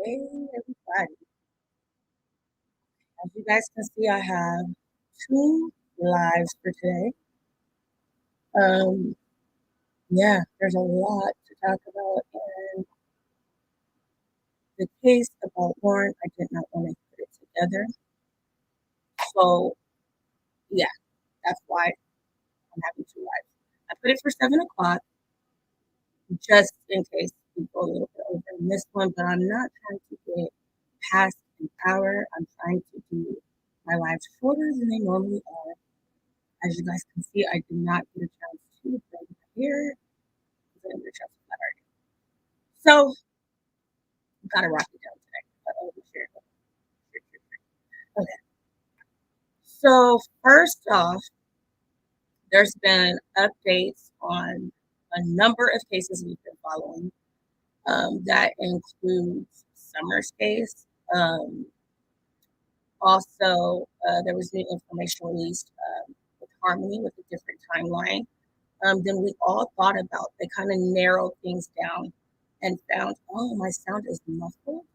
Hey everybody. As you guys can see, I have two lives for today. Um, yeah, there's a lot to talk about. And the case about Warren, I did not want to put it together. So yeah, that's why I'm having two lives. I put it for 7 o'clock just in case we go a little bit over in this one, but I'm not trying to get past an hour. I'm trying to do my lives shorter than they normally are. As you guys can see, I did not get a chance to bring my hair. I didn't get a chance to flat iron. So, gotta rock it down today. Okay. So, first off, there's been updates on a number of cases we've been following. That includes Summer's case. Also, there was new information released with Harmony with a different timeline than we all thought about. They kind of narrowed things down and found, oh, my sound is muffled.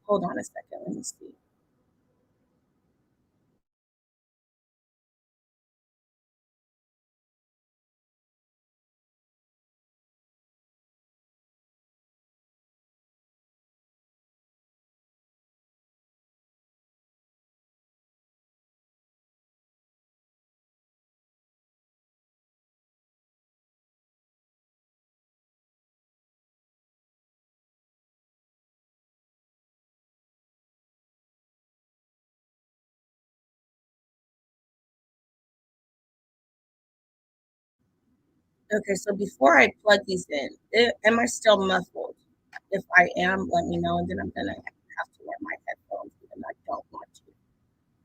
Hold on a second, let me see. Okay, so before I plug these in, am I still muffled? If I am, let me know, and then I'm gonna have to wear my headphones, even though I don't want to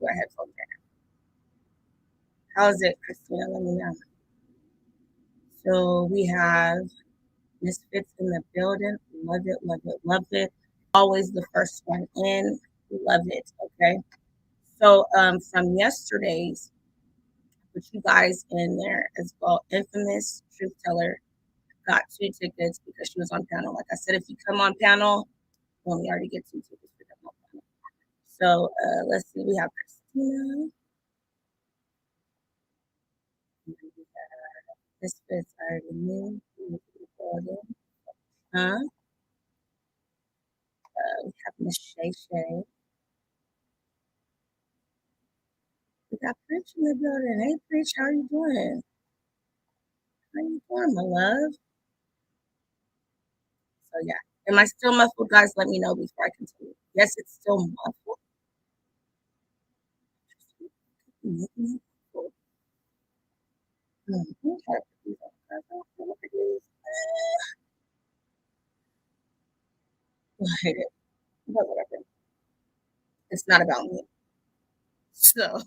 wear headphones right now. How's it, Christina? Let me know. So we have Misfits in the building. Love it, love it, love it. Always the first one in. Love it. Okay. So from yesterday's, put you guys in there as well. Infamous truth teller got 2 tickets because she was on panel. Like I said, if you come on panel, well, we already get 2 tickets for them on panel. So let's see. We have Christina. Misfits already knew. Huh? We have Miss Shay Shay. We got Preach in the building. Hey, Preach, how are you doing? How you doing, my love? So yeah. Am I still muffled, guys? Let me know before I continue. Yes, it's still muffled. I hate it, but whatever. It's not about me. So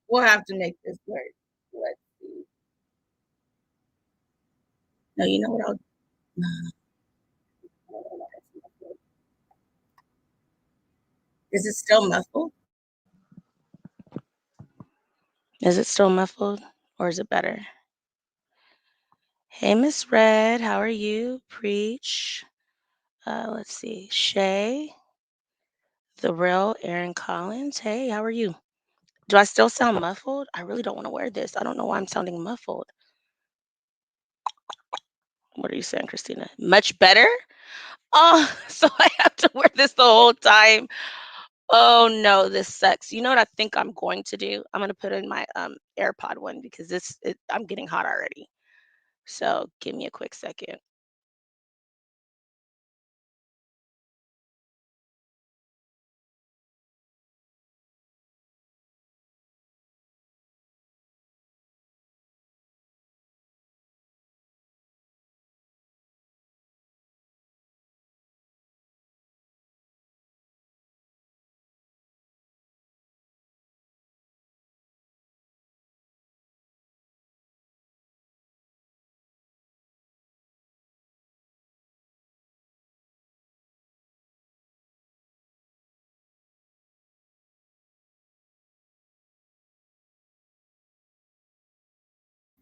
we'll have to make this work. Let's see. No, you know what I'll Is it still muffled? Is it still muffled or is it better? Hey, Miss Red, how are you? Preach. Let's see. Shay, the real Aaron Collins. Hey, how are you? Do I still sound muffled? I really don't want to wear this. I don't know why I'm sounding muffled. What are you saying, Christina? Much better? Oh, so I have to wear this the whole time. Oh no, this sucks. You know what I think I'm going to do? I'm gonna put in my AirPod one because I'm getting hot already. So give me a quick second.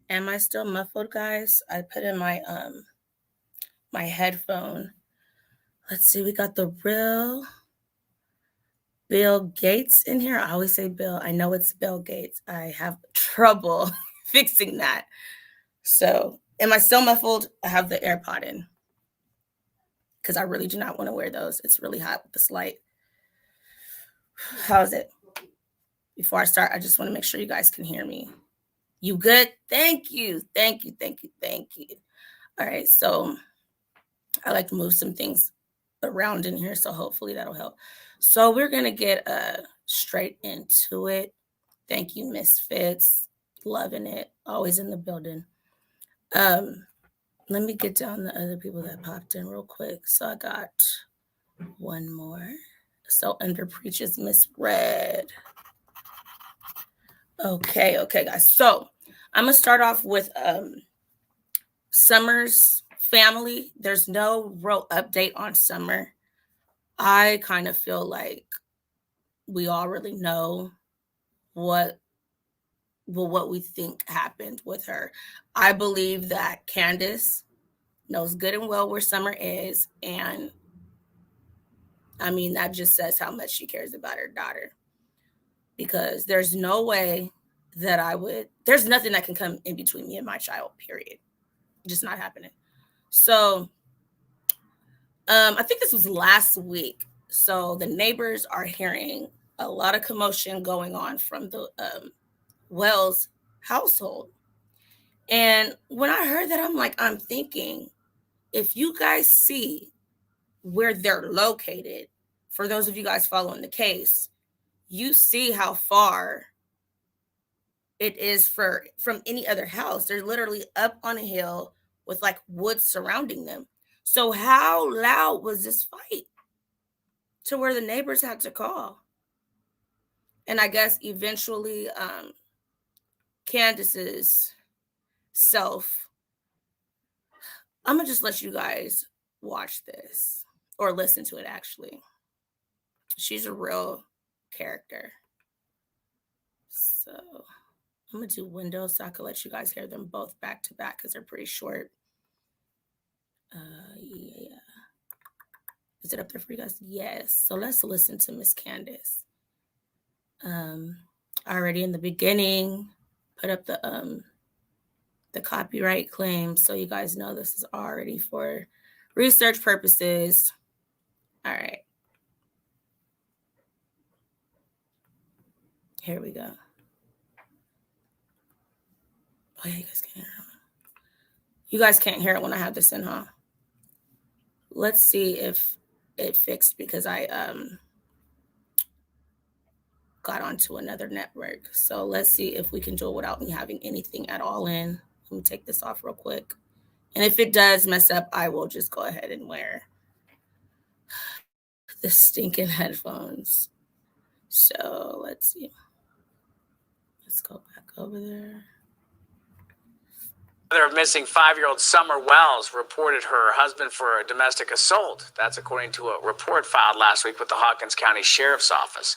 Am I still muffled, guys? I put in my my headphone Let's see, we got the real Bill Gates in here. I always say Bill. I know it's Bill Gates. I have trouble fixing that. So, am I still muffled? I have the AirPod in because I really do not want to wear those. It's really hot with this light. How is it? Before I start, I just want to make sure you guys can hear me. You good? Thank you. Thank you. Thank you. Thank you. All right. So, I like to move some things around in here, so hopefully that'll help. So we're gonna get straight into it. Thank you, Misfits. Loving it. Always in the building. Let me get down the other people that popped in real quick. So I got one more. So Under Preaches Miss Red. Okay, guys. So I'm gonna start off with Summer's family. There's no real update on Summer. I kind of feel like we all really know what we think happened with her. I believe that Candus knows good and well where Summer is, and I mean that just says how much she cares about her daughter. Because there's no way that there's nothing that can come in between me and my child, period. Just not happening. So I think this was last week. So the neighbors are hearing a lot of commotion going on from the Wells household. And when I heard that, I'm thinking, if you guys see where they're located, for those of you guys following the case, you see how far it is from any other house. They're literally up on a hill with like woods surrounding them. So how loud was this fight to where the neighbors had to call? And I guess eventually Candus's self, I'm gonna just let you guys watch this or listen to it. Actually, she's a real character. So I'm gonna do Windows so I can let you guys hear them both back to back because they're pretty short. Yeah. Is it up there for you guys? Yes. So let's listen to Miss Candus. Already in the beginning, put up the copyright claim, so you guys know this is already for research purposes. All right. Here we go. Oh, yeah, you guys can't hear it. You guys can't hear it when I have this in, huh? Let's see if it fixed because I got onto another network. So let's see if we can do it without me having anything at all in. Let me take this off real quick. And if it does mess up, I will just go ahead and wear the stinking headphones. So let's see. Let's go back over there. Mother of missing 5-year-old Summer Wells reported her husband for a domestic assault. That's according to a report filed last week with the Hawkins County Sheriff's Office.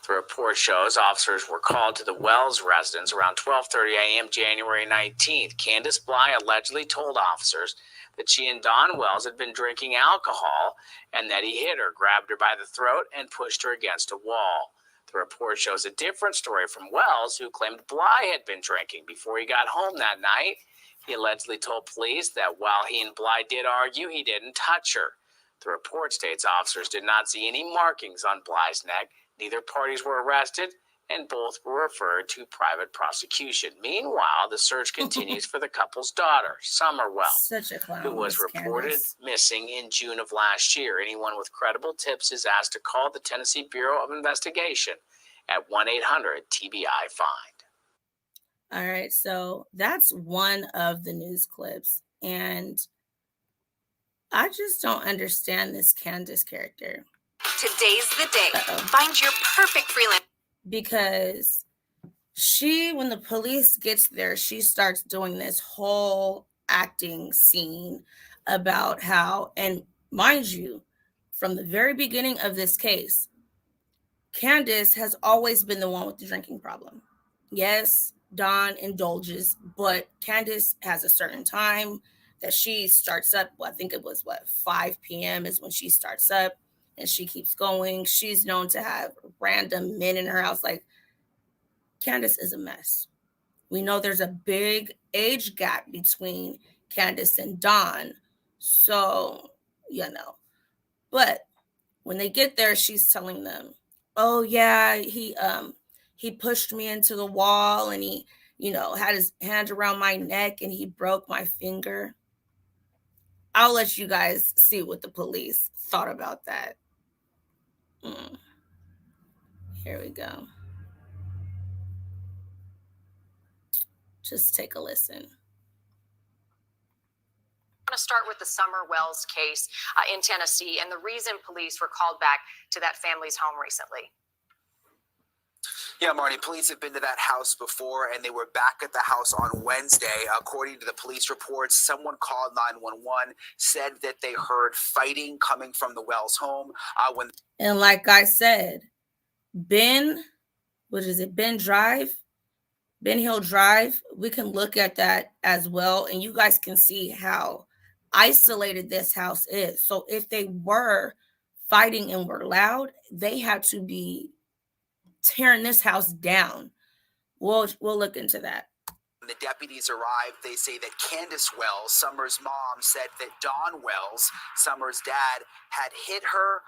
The report shows officers were called to the Wells residence around 12:30 a.m. January 19th. Candus Bly allegedly told officers that she and Don Wells had been drinking alcohol and that he hit her, grabbed her by the throat, and pushed her against a wall. The report shows a different story from Wells, who claimed Bly had been drinking before he got home that night. He allegedly told police that while he and Bly did argue, he didn't touch her. The report states officers did not see any markings on Bly's neck. Neither parties were arrested, and both were referred to private prosecution. Meanwhile, the search continues for the couple's daughter, Summer Wells, Such a clown, who was reported Candus. missing in June of last year. Anyone with credible tips is asked to call the Tennessee Bureau of Investigation at 1-800-TBI-FIND. All right, so that's one of the news clips, and I just don't understand this Candus character. Today's the day. Find your perfect freelance. Because when the police gets there, she starts doing this whole acting scene about how, and mind you, from the very beginning of this case, Candus has always been the one with the drinking problem. Yes, Don indulges, but Candus has a certain time that she starts up. Well, I think it was 5 p.m. is when she starts up, and she keeps going. She's known to have random men in her house. Like, Candus is a mess. We know there's a big age gap between Candus and Dawn. So, but when they get there, she's telling them, "Oh yeah, he pushed me into the wall, and he, had his hand around my neck, and he broke my finger." I'll let you guys see what the police thought about that. Here we go. Just take a listen. I want to start with the Summer Wells case in Tennessee and the reason police were called back to that family's home recently. Yeah, Marnie, police have been to that house before, and they were back at the house on Wednesday. According to the police reports, someone called 911, said that they heard fighting coming from the Wells home. And like I said, Ben Hill Drive, we can look at that as well, and you guys can see how isolated this house is. So if they were fighting and were loud, they had to be tearing this house down. We'll look into that. When the deputies arrived, they say that Candus Wells, Summer's mom, said that Don Wells, Summer's dad, had hit her,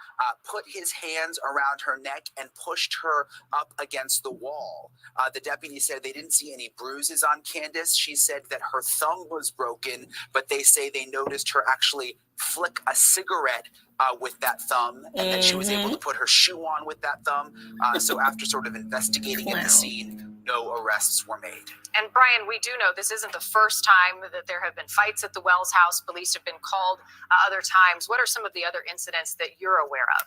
put his hands around her neck, and pushed her up against the wall. The deputy said they didn't see any bruises on Candus. She said that her thumb was broken, but they say they noticed her actually flick a cigarette with that thumb, and that she was able to put her shoe on with that thumb. So after sort of investigating at the scene, no arrests were made. And Brian, we do know this isn't the first time that there have been fights at the Wells house. Police have been called other times. What are some of the other incidents that you're aware of?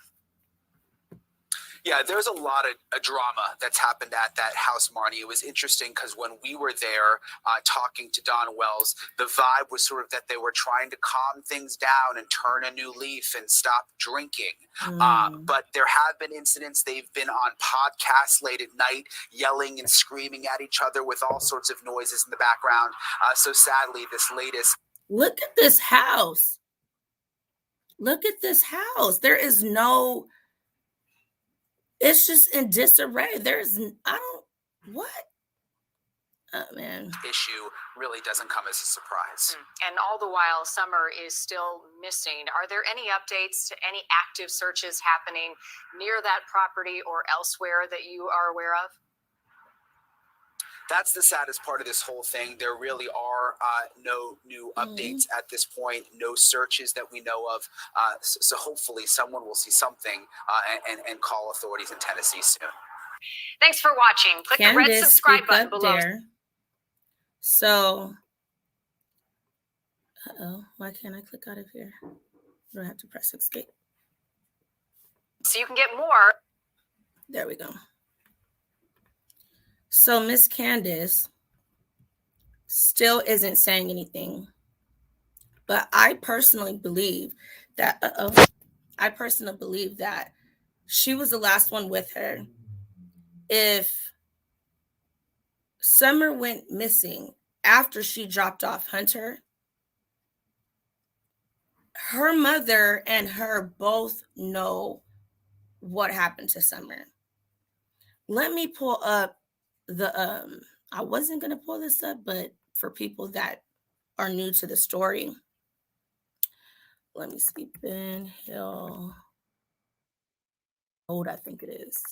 Yeah, there's a lot of drama that's happened at that house, Marnie. It was interesting because when we were there talking to Don Wells, the vibe was sort of that they were trying to calm things down and turn a new leaf and stop drinking. But there have been incidents. They've been on podcasts late at night, yelling and screaming at each other with all sorts of noises in the background. So sadly, this latest... Look at this house. Look at this house. There is no... It's just in disarray. What? Oh, man. Issue really doesn't come as a surprise. And all the while, Summer is still missing. Are there any updates to any active searches happening near that property or elsewhere that you are aware of? That's the saddest part of this whole thing. There really are no new updates at this point, no searches that we know of. So hopefully someone will see something and call authorities in Tennessee soon. Thanks for watching. Click the red subscribe button below. There. So, why can't I click out of here? I don't have to press escape. So you can get more. There we go. So Miss Candus still isn't saying anything, but I personally believe that she was the last one with her. If Summer went missing after she dropped off Hunter, her mother and her both know what happened to Summer. Let me pull up I wasn't going to pull this up, but for people that are new to the story, let me see. Ben Hill Road, I think it is.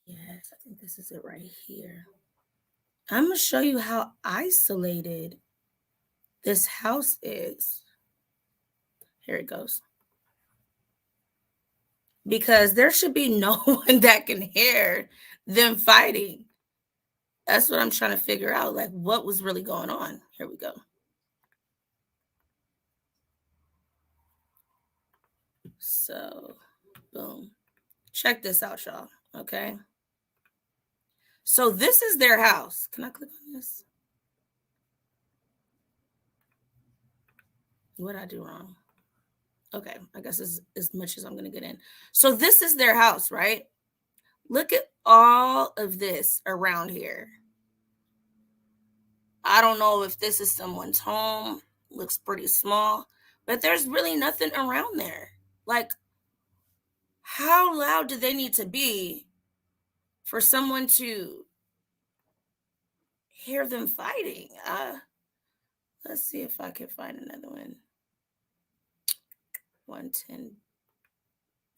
Yes, I think this is it right here. I'm going to show you how isolated this house is. Here it goes. Because there should be no one that can hear them fighting. That's what I'm trying to figure out. Like, what was really going on? Here we go. So, boom. Check this out, y'all. Okay. So this is their house. Can I click on this? What did I do wrong? Okay, I guess this is as much as I'm going to get in. So this is their house, right? Look at all of this around here. I don't know if this is someone's home. Looks pretty small, but there's really nothing around there. Like, how loud do they need to be for someone to hear them fighting? Let's see if I can find another one. 110.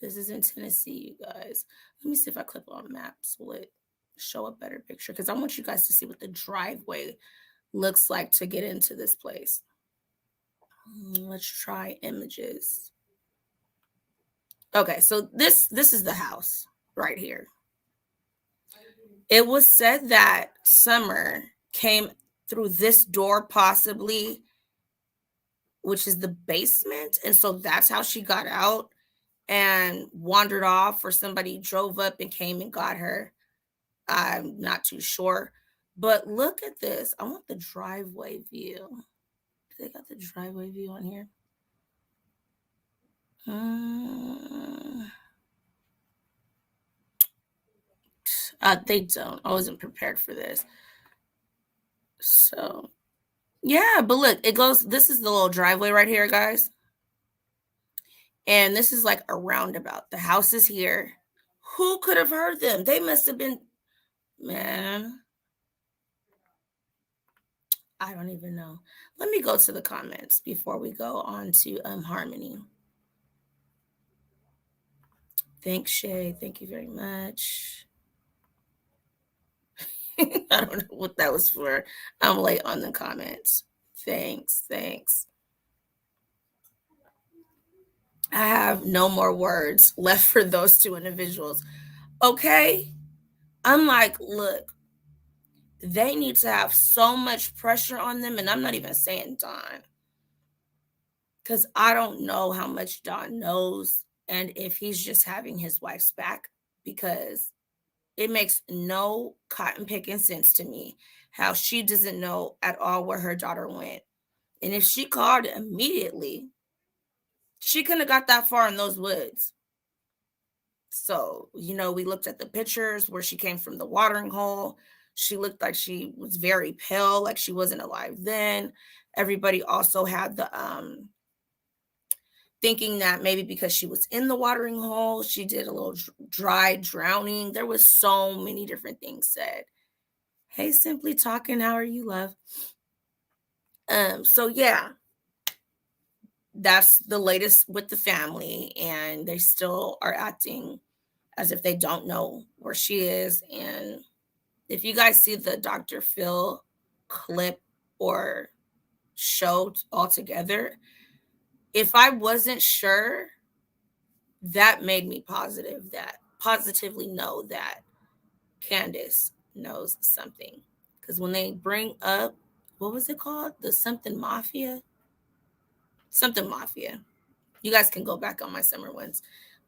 This is in Tennessee, you guys. Let me see if I click on maps. Will it show a better picture? Because I want you guys to see what the driveway looks like to get into this place. Let's try images. Okay, so this is the house right here. It was said that Summer came through this door possibly, which is the basement, and so that's how she got out and wandered off, or somebody drove up and came and got her. I'm not too sure. But look at this. I want the driveway view. Do they got the driveway view on here? They don't. I wasn't prepared for this. So, yeah, but look, it goes, this is the little driveway right here, guys. And this is like a roundabout. The house is here. Who could have heard them? They must have been, man, I don't even know. Let me go to the comments before we go on to Harmony. Thanks, Shay. Thank you very much. I don't know what that was for. I'm late on the comments. Thanks. I have no more words left for those two individuals. Okay? I'm like, look, they need to have so much pressure on them. And I'm not even saying Don, because I don't know how much Don knows and if he's just having his wife's back, because it makes no cotton picking sense to me how she doesn't know at all where her daughter went. And if she called immediately, she couldn't have got that far in those woods. So, we looked at the pictures where she came from the watering hole. She looked like she was very pale, like she wasn't alive then. Everybody also had the thinking that maybe because she was in the watering hole, she did a little dry drowning. There was so many different things said. Hey, Simply Talking, how are you, love? So yeah, that's the latest with the family, and they still are acting as if they don't know where she is. And if you guys see the Dr. Phil clip or show altogether, if I wasn't sure, that made me positively know that Candus knows something. Because when they bring up, what was it called? The something mafia? Something mafia. You guys can go back on my summer ones.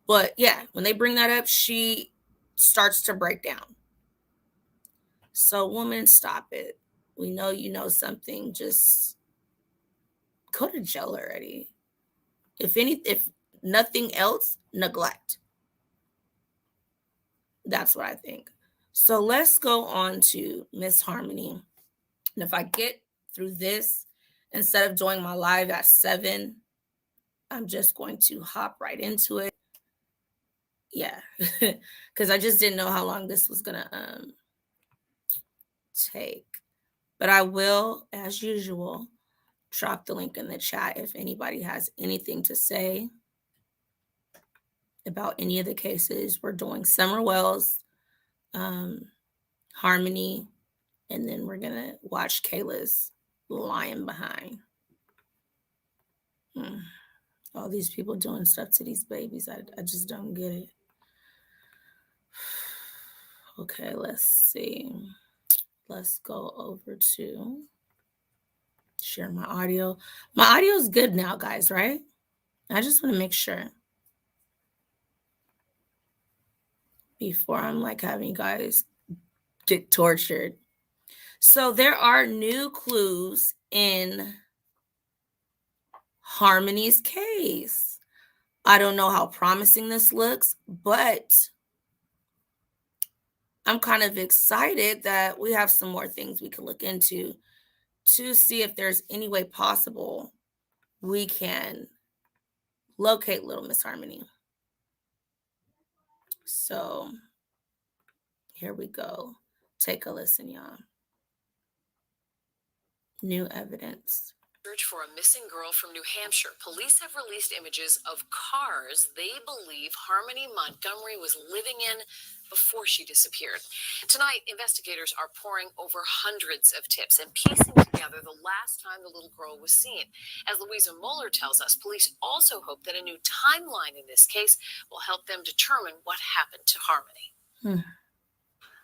But yeah, when they bring that up, she starts to break down. So, woman, stop it. We know you know something. Just go to jail already. If nothing else, neglect. That's what I think. So let's go on to Miss Harmony. And if I get through this, instead of doing my live at 7, I'm just going to hop right into it. Yeah, because I just didn't know how long this was gonna take. But I will, as usual, drop the link in the chat if anybody has anything to say about any of the cases. We're doing Summer Wells, Harmony, and then we're gonna watch Kayla's lying behind. All these people doing stuff to these babies, I just don't get it. Okay, let's see. Let's go over to share my audio. My audio is good now, guys, right? I just want to make sure before I'm like having you guys get tortured. So there are new clues in Harmony's case. I don't know how promising this looks, but I'm kind of excited that we have some more things we can look into. to see if there's any way possible we can locate little Miss Harmony. So here we go. Take a listen, y'all. New evidence. Search for a missing girl from New Hampshire. Police have released images of cars they believe Harmony Montgomery was living in before she disappeared. Tonight, investigators are poring over hundreds of tips and piecing together the last time the little girl was seen. As Louisa Mueller tells us, police also hope that a new timeline in this case will help them determine what happened to Harmony.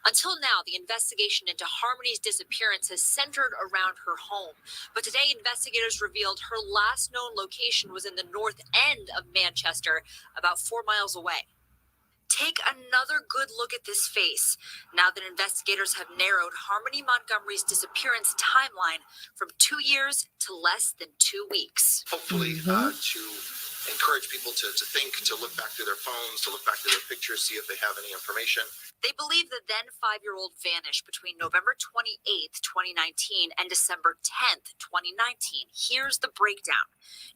Until now, the investigation into Harmony's disappearance has centered around her home. But today, investigators revealed her last known location was in the north end of Manchester, about 4 miles away. Take another good look at this face, now that investigators have narrowed Harmony Montgomery's disappearance timeline from 2 years to less than 2 weeks. Hopefully, to encourage people to think, to look back through their phones, to look back through their pictures, see if they have any information. They believe the then 5-year-old vanished between November 28th, 2019 and December 10th, 2019. Here's the breakdown.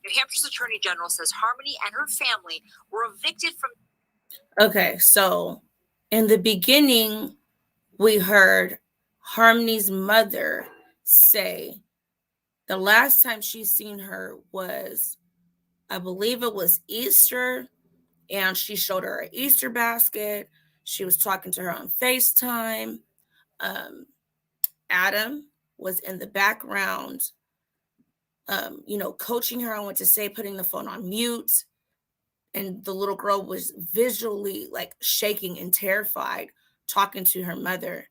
New Hampshire's Attorney General says Harmony and her family were evicted from... Okay, so in the beginning, we heard Harmony's mother say the last time she seen her was, I believe it was Easter, and she showed her an Easter basket. She was talking to her on FaceTime. Adam was in the background, coaching her on what to say, putting the phone on mute. And the little girl was visually like shaking and terrified, talking to her mother.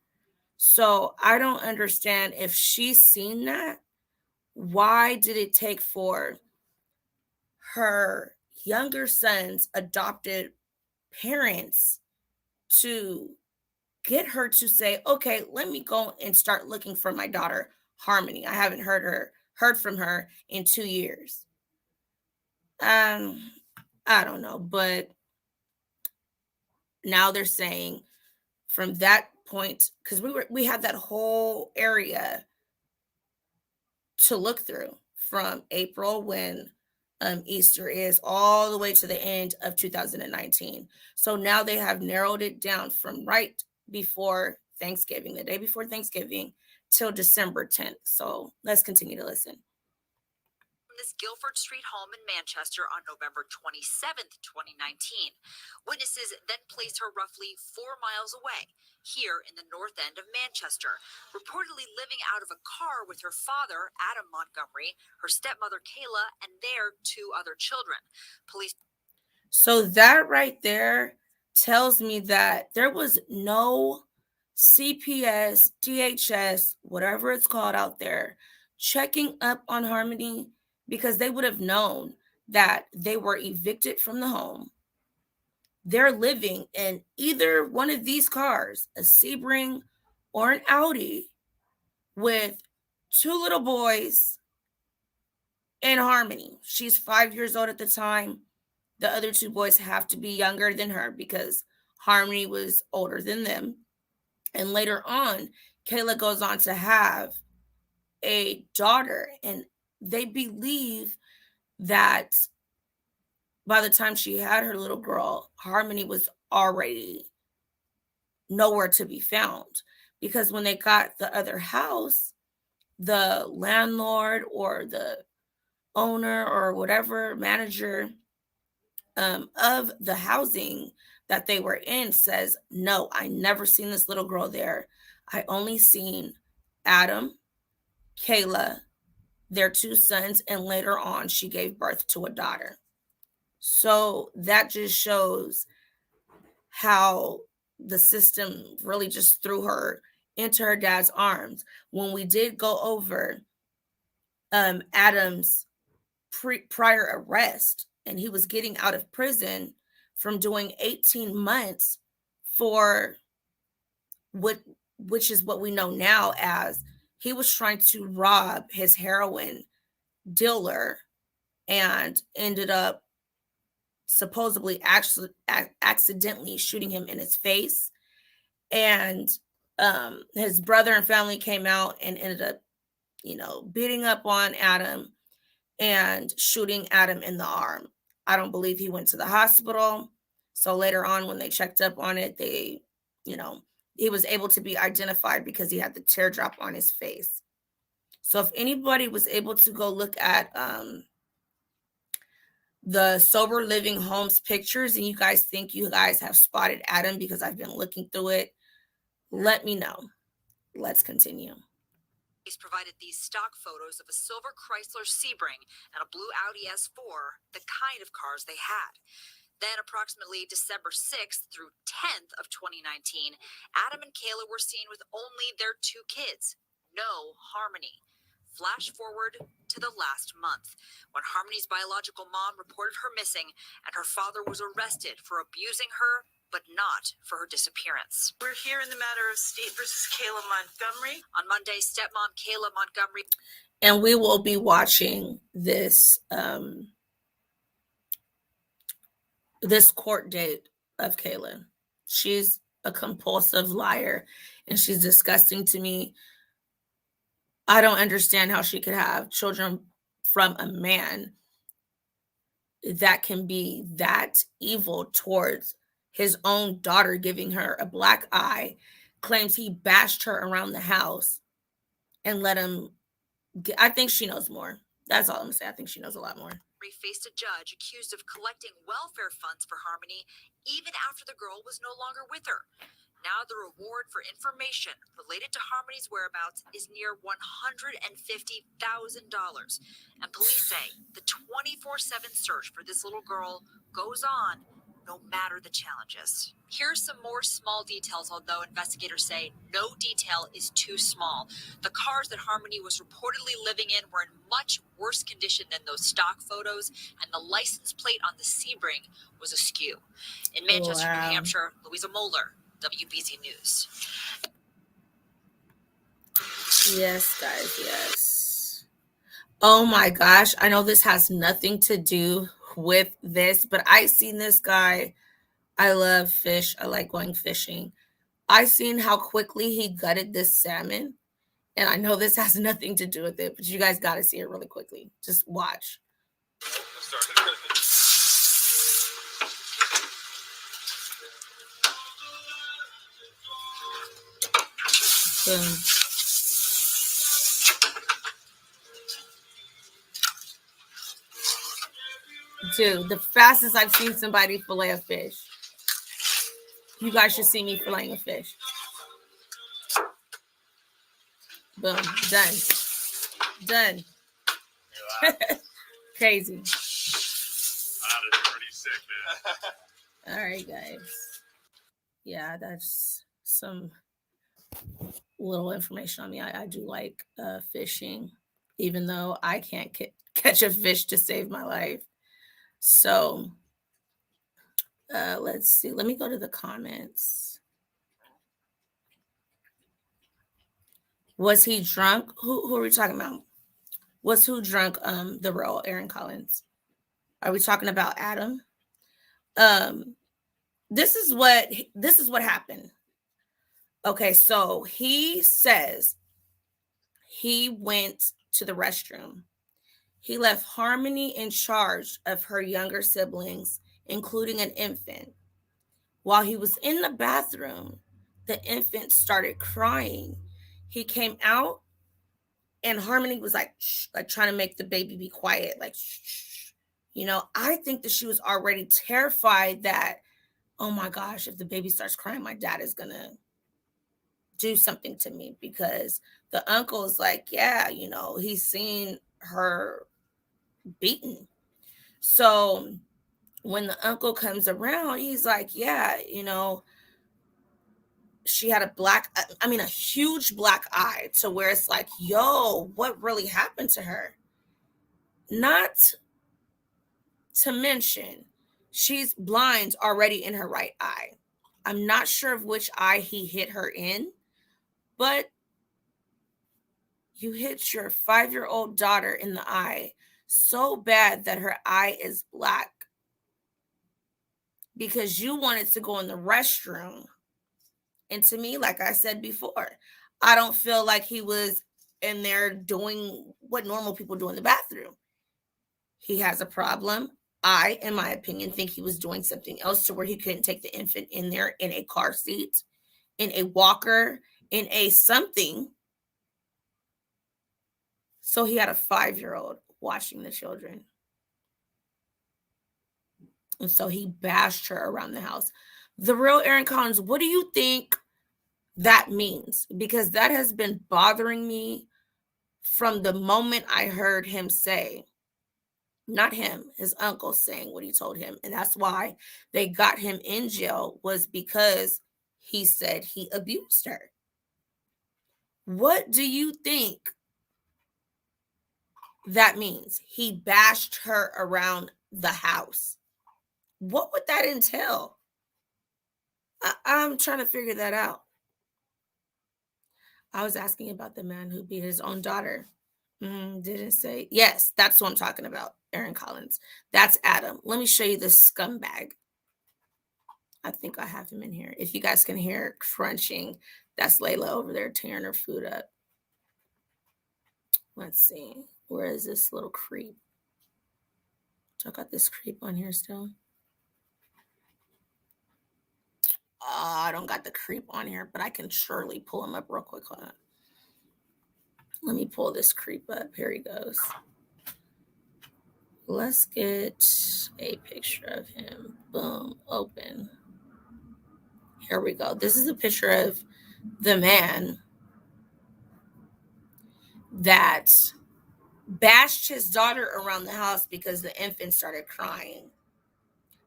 So I don't understand, if she's seen that, why did it take for her younger son's adopted parents to get her to say, okay, let me go and start looking for my daughter, Harmony. I haven't heard from her in 2 years. I don't know, but now they're saying from that point, because we had that whole area to look through from April, when Easter is, all the way to the end of 2019. So now they have narrowed it down from right before Thanksgiving, the day before Thanksgiving, till December 10th. So let's continue to listen. This Guilford Street home in Manchester on November 27th, 2019. Witnesses then placed her roughly 4 miles away, here in the north end of Manchester, reportedly living out of a car with her father, Adam Montgomery, her stepmother, Kayla, and their 2 other children. Police. So that right there tells me that there was no CPS, DHS, whatever it's called out there, checking up on Harmony, because they would have known that they were evicted from the home. They're living in either one of these cars, a Sebring or an Audi, with 2 little boys and Harmony. She's 5 years old at the time. The other 2 boys have to be younger than her because Harmony was older than them. And later on, Kayla goes on to have a daughter, and they believe that by the time she had her little girl, Harmony was already nowhere to be found, because when they got the other house, the landlord or the owner or whatever manager of the housing that they were in says, no, I never seen this little girl there. I only seen Adam, Kayla, their 2 sons, and later on she gave birth to a daughter. So that just shows how the system really just threw her into her dad's arms. When we did go over Adam's prior arrest, and he was getting out of prison from doing 18 months for which is what we know now as he was trying to rob his heroin dealer and ended up supposedly actually accidentally shooting him in his face. And his brother and family came out and ended up beating up on Adam and shooting Adam in the arm. I don't believe he went to the hospital. So later on, when they checked up on it, he was able to be identified because he had the teardrop on his face. So if anybody was able to go look at the Sober Living Homes pictures and you guys think you guys have spotted Adam because I've been looking through it, let me know. Let's continue. Police provided these stock photos of a silver Chrysler Sebring and a blue Audi S4, the kind of cars they had. Then, approximately December 6th through 10th of 2019, Adam and Kayla were seen with only their 2 kids. No Harmony. Flash forward to the last month, when Harmony's biological mom reported her missing and her father was arrested for abusing her, but not for her disappearance. We're here in the matter of State versus Kayla Montgomery. On Monday, stepmom Kayla Montgomery. And we will be watching this this court date of Kayla. She's a compulsive liar and she's disgusting to me. I don't understand how she could have children from a man that can be that evil towards his own daughter, giving her a black eye, claims he bashed her around the house and let him I think she knows more. That's all I'm gonna say. I think she knows a lot more. Faced a judge accused of collecting welfare funds for Harmony even after the girl was no longer with her. Now the reward for information related to Harmony's whereabouts is near $150,000. And police say the 24/7 search for this little girl goes on no matter the challenges. Here's some more small details, although investigators say no detail is too small. The cars that Harmony was reportedly living in were in much worse condition than those stock photos, and the license plate on the Sebring was askew. In Manchester, New Hampshire, Louisa Moeller, WBZ News. Yes, guys, yes. Oh my gosh, I know this has nothing to do with this, but I seen this guy. I love fish. I like going fishing. I seen how quickly he gutted this salmon, and I know this has nothing to do with it, but you guys got to see it really quickly. Just watch. Boom. Dude, the fastest I've seen somebody fillet a fish. You guys should see me filleting a fish. Boom. Done. Done. Crazy. That is pretty sick, man. All right, guys. Yeah, that's some little information on me. I do like fishing, even though I can't catch a fish to save my life. So let's see. Let me go to the comments. Was he drunk? Who are we talking about? Was who drunk? The real Aaron Collins. Are we talking about Adam? This is what happened. Okay, so he says he went to the restroom. He left Harmony in charge of her younger siblings, including an infant. While he was in the bathroom, the infant started crying. He came out and Harmony was like trying to make the baby be quiet, like, shh. I think that she was already terrified that, oh my gosh, if the baby starts crying, my dad is going to do something to me, because the uncle is like, yeah, he's seen her beaten. So when the uncle comes around, he's like, yeah, she had a huge black eye, to where it's like, yo, what really happened to her? Not to mention, she's blind already in her right eye. I'm not sure of which eye he hit her in, but you hit your 5-year-old daughter in the eye so bad that her eye is black because you wanted to go in the restroom. And to me, like I said before, I don't feel like he was and they're doing what normal people do in the bathroom. He has a problem. I, in my opinion, think he was doing something else to where he couldn't take the infant in there in a car seat, in a walker, in a something. So he had a 5-year-old watching the children. And so he bashed her around the house. The real Aaron Collins, what do you think that means? Because that has been bothering me from the moment I heard him say, not him, his uncle saying what he told him. And that's why they got him in jail, was because he said he abused her. What do you think that means? He bashed her around the house. What would that entail? I'm trying to figure that out. I was asking about the man who beat his own daughter. Didn't say. Yes, that's what I'm talking about. Aaron Collins. That's Adam. Let me show you this scumbag. I think I have him in here. If you guys can hear crunching, that's Layla over there tearing her food up. Let's see. Where is this little creep? I got this creep on here still. I don't got the creep on here, but I can surely pull him up real quick. Hold on. Let me pull this creep up. Here he goes. Let's get a picture of him. Boom. Open. Here we go. This is a picture of the man that bashed his daughter around the house because the infant started crying.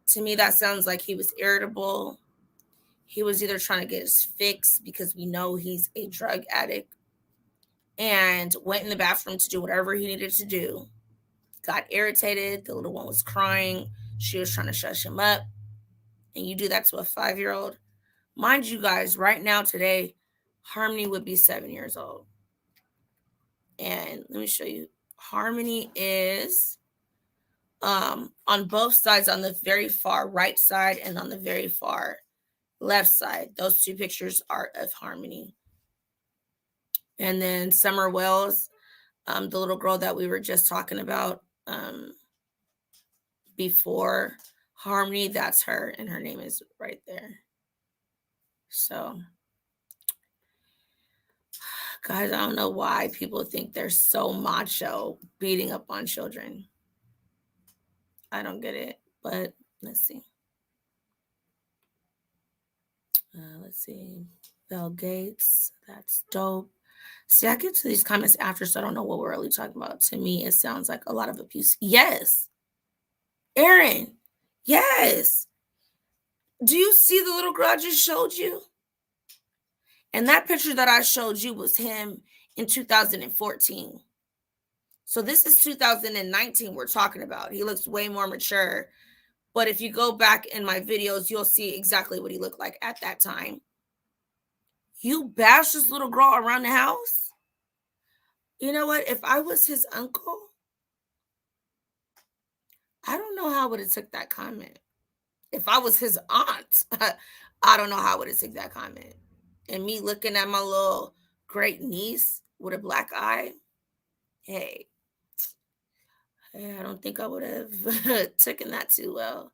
To me, that sounds like he was irritable. He was either trying to get his fix because we know he's a drug addict, and went in the bathroom to do whatever he needed to do. Got irritated. The little one was crying. She was trying to shush him up. And you do that to a 5-year-old. Mind you guys, right now today, Harmony would be 7 years old. And let me show you. Harmony is on both sides, on the very far right side and on the very far left side. Those two pictures are of Harmony. And then Summer Wells, the little girl that we were just talking about before Harmony, that's her, and her name is right there. So, guys, I don't know why people think they're so macho beating up on children. I don't get it, but let's see. Let's see. Bill Gates, that's dope. See, I get to these comments after, so I don't know what we're really talking about. To me, it sounds like a lot of abuse. Yes. Aaron, yes. Do you see the little girl I just showed you? And that picture that I showed you was him in 2014. So this is 2019 we're talking about. He looks way more mature. But if you go back in my videos, you'll see exactly what he looked like at that time. You bashed this little girl around the house? You know what? If I was his uncle, I don't know how I would have took that comment. If I was his aunt, I don't know how I would have took that comment. And me looking at my little great niece with a black eye, hey, I don't think I would have taken that too well.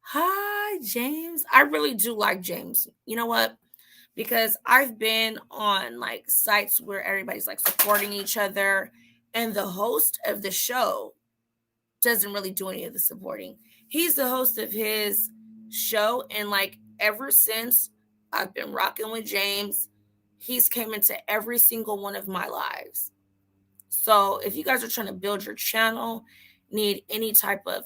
Hi, James. I really do like James. You know what? Because I've been on like sites where everybody's like supporting each other, and the host of the show doesn't really do any of the supporting. He's the host of his show, and like ever since I've been rocking with James, he's came into every single one of my lives. So if you guys are trying to build your channel, need any type of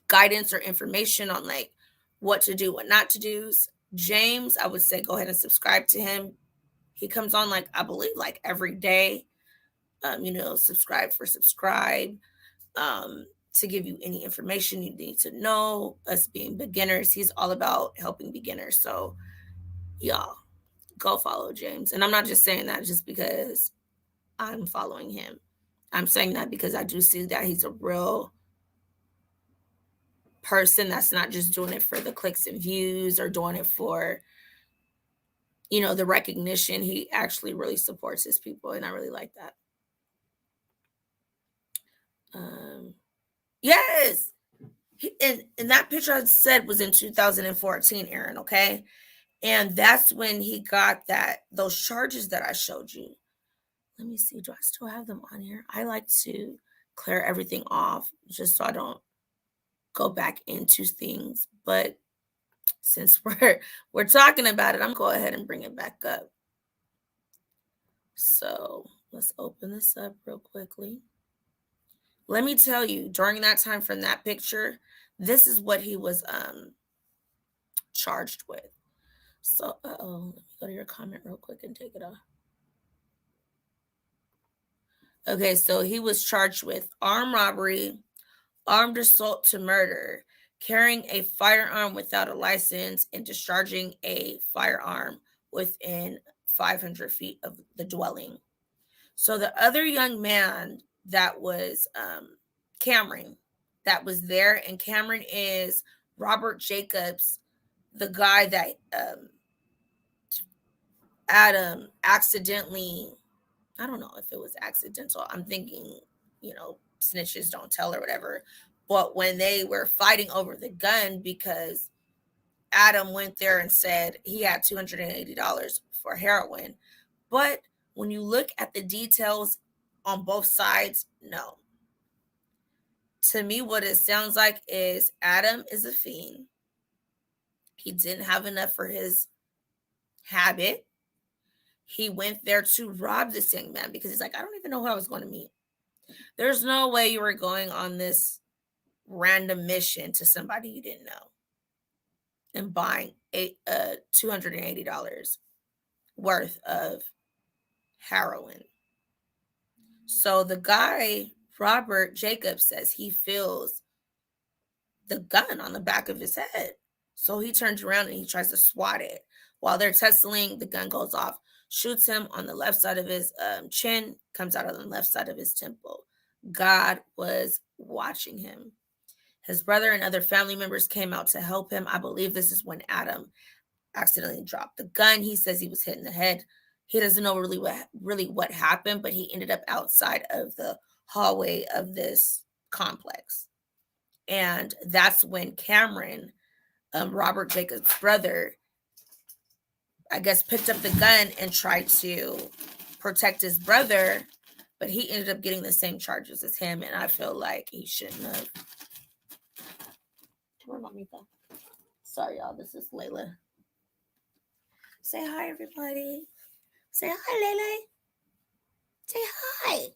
guidance or information on like what to do, what not to do, James, I would say go ahead and subscribe to him. He comes on like, I believe like every day, subscribe for subscribe, to give you any information you need to know. Us being beginners, he's all about helping beginners. So y'all go follow James. And I'm not just saying that just because I'm following him. I'm saying that because I do see that he's a real person that's not just doing it for the clicks and views or doing it for, the recognition. He actually really supports his people, and I really like that. Yes. And that picture I said was in 2014, Aaron, okay? And that's when he got those charges that I showed you. Let me see. Do I still have them on here? I like to clear everything off just so I don't go back into things. But since we're talking about it, I'm going to go ahead and bring it back up. So let's open this up real quickly. Let me tell you, during that time from that picture, this is what he was charged with. So, let me go to your comment real quick and take it off. Okay, so he was charged with armed robbery, armed assault to murder, carrying a firearm without a license, and discharging a firearm within 500 feet of the dwelling. So the other young man that was Cameron, that was there, and Cameron is Robert Jacobs, the guy that Adam accidentally, I don't know if it was accidental. I'm thinking, snitches don't tell or whatever. But when they were fighting over the gun, because Adam went there and said he had $280 for heroin. But when you look at the details on both sides, no. To me, what it sounds like is Adam is a fiend. He didn't have enough for his habit. He went there to rob this young man because he's like, I don't even know who I was going to meet. There's no way you were going on this random mission to somebody you didn't know and buying $280 worth of heroin. So the guy, Robert Jacobs, says he feels the gun on the back of his head. So he turns around and he tries to swat it. While they're tussling, the gun goes off, shoots him on the left side of his chin, comes out on the left side of his temple. God was watching him. His brother and other family members came out to help him. I believe this is when Adam accidentally dropped the gun. He says he was hit in the head. He doesn't know really what happened, but he ended up outside of the hallway of this complex. And that's when Cameron, Robert Jacobs' brother, I guess picked up the gun and tried to protect his brother, but he ended up getting the same charges as him, and I feel like he shouldn't have. Where mommy go? Sorry, y'all. This is Layla. Say hi, everybody. Say hi, Layla. Say hi.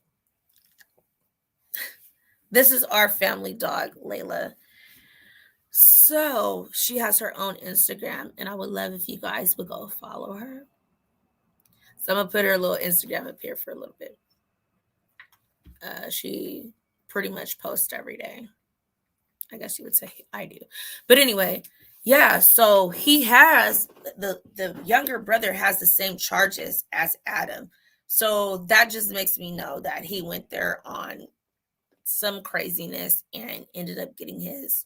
This is our family dog, Layla. So she has her own Instagram, and I would love if you guys would go follow her. So I'm going to put her little Instagram up here for a little bit. She pretty much posts every day. I guess you would say I do. But anyway, yeah, so he has, the younger brother has the same charges as Adam. So that just makes me know that he went there on some craziness and ended up getting his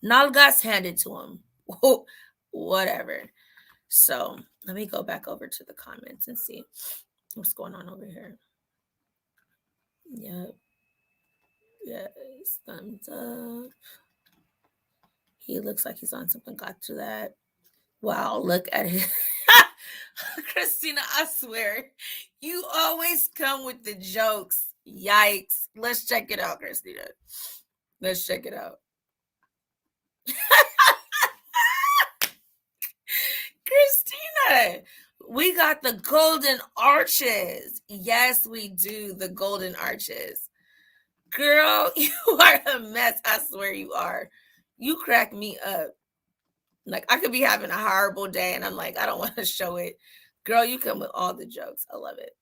nalgas handed to him. Whatever. So let me go back over to the comments and see what's going on over here. Yep. Yes, thumbs up. He looks like he's on something. Got to that. Wow, look at him. Christina, I swear, you always come with the jokes. Yikes. Let's check it out, Christina. Let's check it out. Christina, we got the golden arches. Yes, we do. The golden arches. Girl, you are a mess. I swear you are. You crack me up. Like, I could be having a horrible day and I'm like, I don't want to show it. Girl, you come with all the jokes. I love it.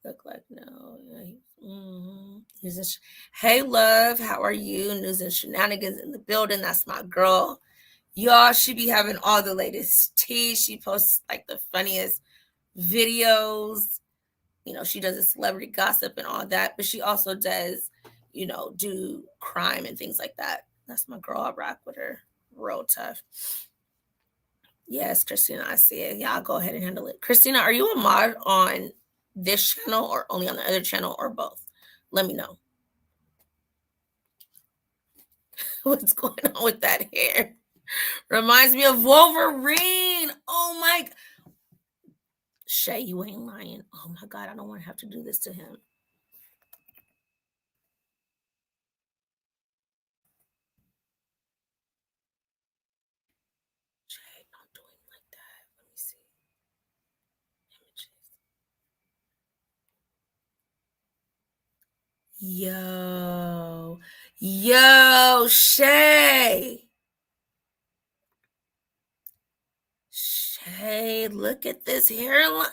Look like no. Hey, love. How are you? News and shenanigans in the building. That's my girl. Y'all, she be having all the latest tea. She posts like the funniest videos. She does a celebrity gossip and all that, but she also does, do crime and things like that. That's my girl. I rock with her. Real tough. Yes, Christina, I see it. Yeah, I'll go ahead and handle it. Christina, are you a mod on this channel or only on the other channel or both? Let me know. What's going on with that hair? Reminds me of Wolverine. Oh my. Shay, you ain't lying. Oh my God, I don't want to have to do this to him. Shay, don't do him like that. Let me see. Images. Yo, Shay. Shay, look at this hairline.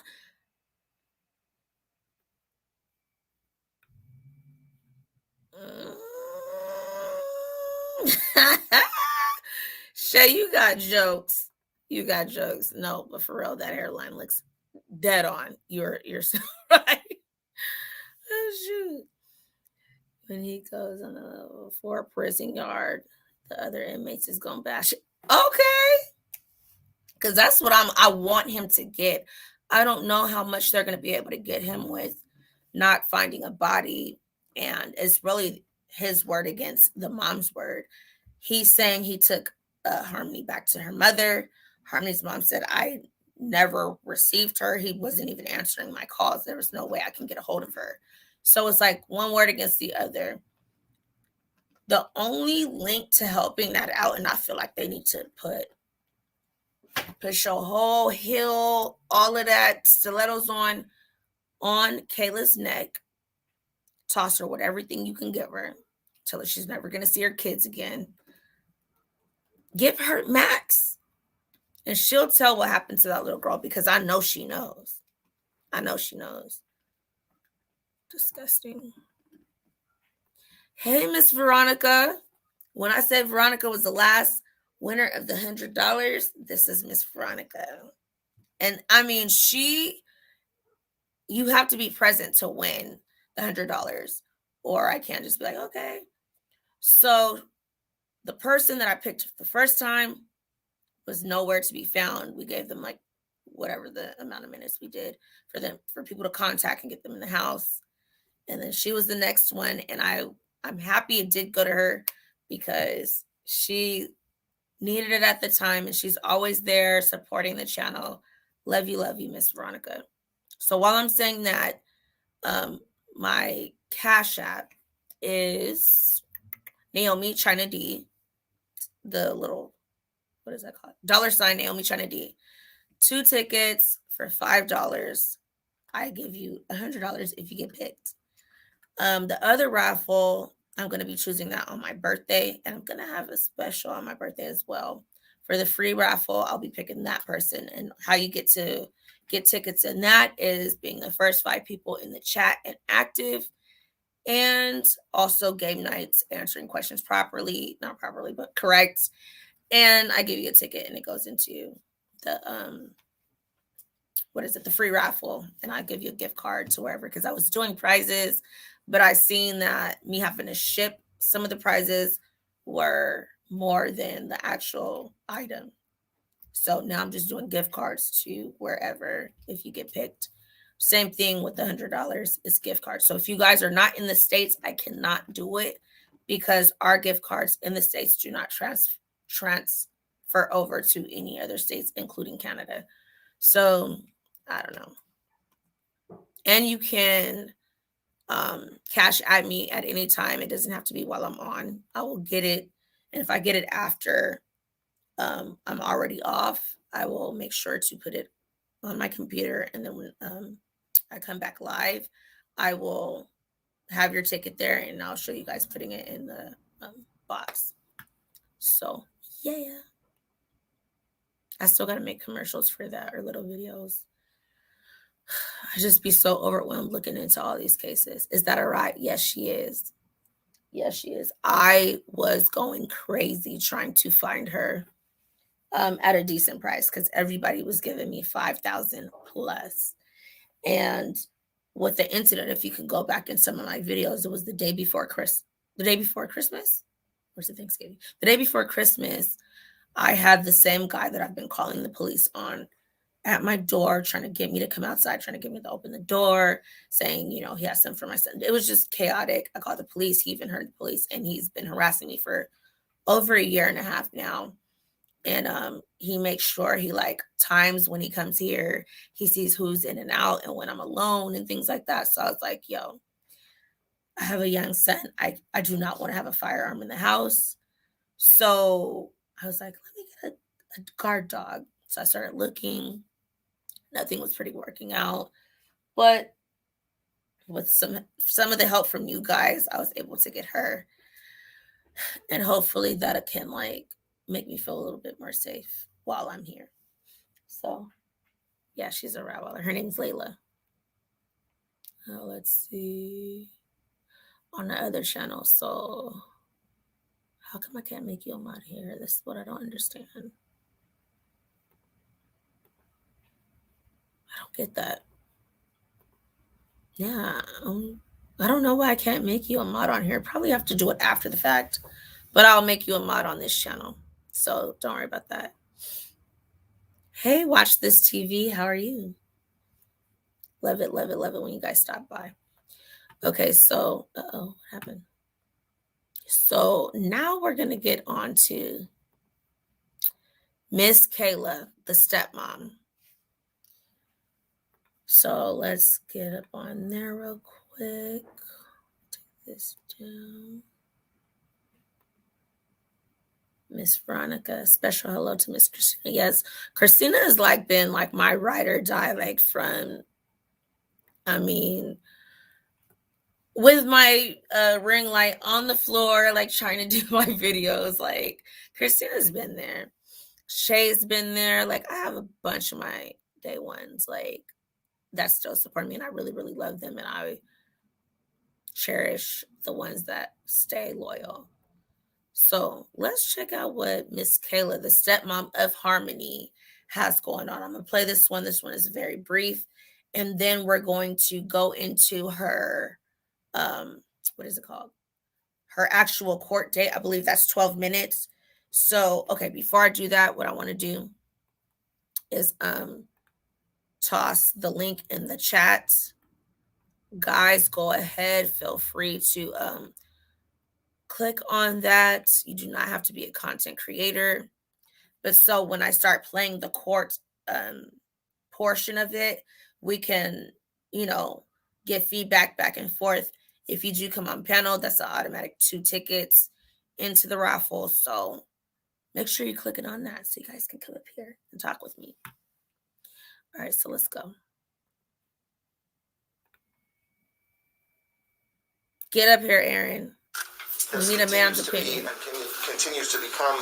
Shay, you got jokes. You got jokes. No, but for real, that hairline looks dead on. You're so right. Oh shoot. When he goes on the level 4 prison yard, the other inmates is gonna bash it. Okay. Because that's what I want him to get. I don't know how much they're gonna be able to get him with not finding a body. And it's really his word against the mom's word. He's saying he took Harmony back to her mother. Harmony's mom said, I never received her. He wasn't even answering my calls. There was no way I can get a hold of her. So it's like one word against the other. The only link to helping that out, and I feel like they need to push your whole heel, all of that, stilettos on Kayla's neck. Toss her with everything you can give her. Tell her she's never going to see her kids again. Give her Max. And she'll tell what happened to that little girl because I know she knows. I know she knows. Disgusting. Hey, Miss Veronica. When I said Veronica was the last winner of the $100, this is Miss Veronica. And I mean, you have to be present to win the $100, or I can't just be like, okay. So the person that I picked the first time was nowhere to be found. We gave them like whatever the amount of minutes we did for people to contact and get them in the house. And then she was the next one. And I'm happy it did go to her because she needed it at the time. And she's always there supporting the channel. Love you, Miss Veronica. So while I'm saying that, my Cash App is Naomi China D, the little, what is that called? $ Naomi China D. 2 tickets for $5. I give you $100 if you get picked. The other raffle, I'm going to be choosing that on my birthday, and I'm going to have a special on my birthday as well. For the free raffle, I'll be picking that person, and how you get to get tickets in that is being the first 5 people in the chat and active, and also game nights, answering questions properly, not properly, but correct. And I give you a ticket and it goes into the, the free raffle. And I give you a gift card to wherever, because I was doing prizes, but I seen that me having to ship some of the prizes were more than the actual item. So now I'm just doing gift cards to wherever if you get picked. Same thing with the $100 is gift cards. So if you guys are not in the States, I cannot do it because our gift cards in the States do not transfer over to any other states, including Canada. So I don't know. And you can cash at me at any time. It doesn't have to be while I'm on. I will get it. And if I get it after I'm already off, I will make sure to put it on my computer. And then when I come back live, I will have your ticket there and I'll show you guys putting it in the box. So yeah, I still got to make commercials for that or little videos. I just be so overwhelmed looking into all these cases. Is that all right? Yes, she is. Yes, she is. I was going crazy trying to find her at a decent price because everybody was giving me $5,000 plus. And with the incident, if you can go back in some of my videos, it was the day before Christmas. Where's the Thanksgiving? The day before Christmas, I had the same guy that I've been calling the police on at my door, trying to get me to come outside, trying to get me to open the door, saying, you know, he has something for my son. It was just chaotic. I called the police. He even heard the police, and he's been harassing me for over a year and a half now. And he makes sure he like times when he comes here, he sees who's in and out and when I'm alone and things like that. So I was like, yo, I have a young son. I do not want to have a firearm in the house. So I was like, let me get a guard dog. So I started looking. Nothing was pretty working out. But with some of the help from you guys, I was able to get her. And hopefully that can like make me feel a little bit more safe while I'm here. So yeah, she's a Rottweiler. Her name's Layla. Let's see. On the other channel. So how come I can't make you a mod here? This is what I don't understand. I don't get that. Yeah. I don't know why I can't make you a mod on here. Probably have to do it after the fact. But I'll make you a mod on this channel. So don't worry about that. Hey, watch this TV. How are you? Love it, love it, love it when you guys stop by. Okay, so, what happened? So now we're going to get on to Miss Kayla, the stepmom. So let's get up on there real quick. Take this down. Miss Veronica, special hello to Miss Christina. Yes, Christina has like been like my ride or die, like from, I mean, with my ring light on the floor, like trying to do my videos. Like Christina's been there. Shay's been there. Like I have a bunch of my day ones like that still support me, and I really, really love them, and I cherish the ones that stay loyal. So let's check out what Miss Kayla, the stepmom of Harmony, has going on. I'm going to play this one. This one is very brief. And then we're going to go into her, what is it called? Her actual court date. I believe that's 12 minutes. So, okay, before I do that, what I want to do is toss the link in the chat. Guys, go ahead. Feel free to click on that. You do not have to be a content creator. But so when I start playing the court portion of it, we can, you know, get feedback back and forth. If you do come on panel, that's an automatic 2 tickets into the raffle. So make sure you're clicking on that so you guys can come up here and talk with me. All right, so let's go. Get up here, Aaron. We need a man's opinion. Continues to become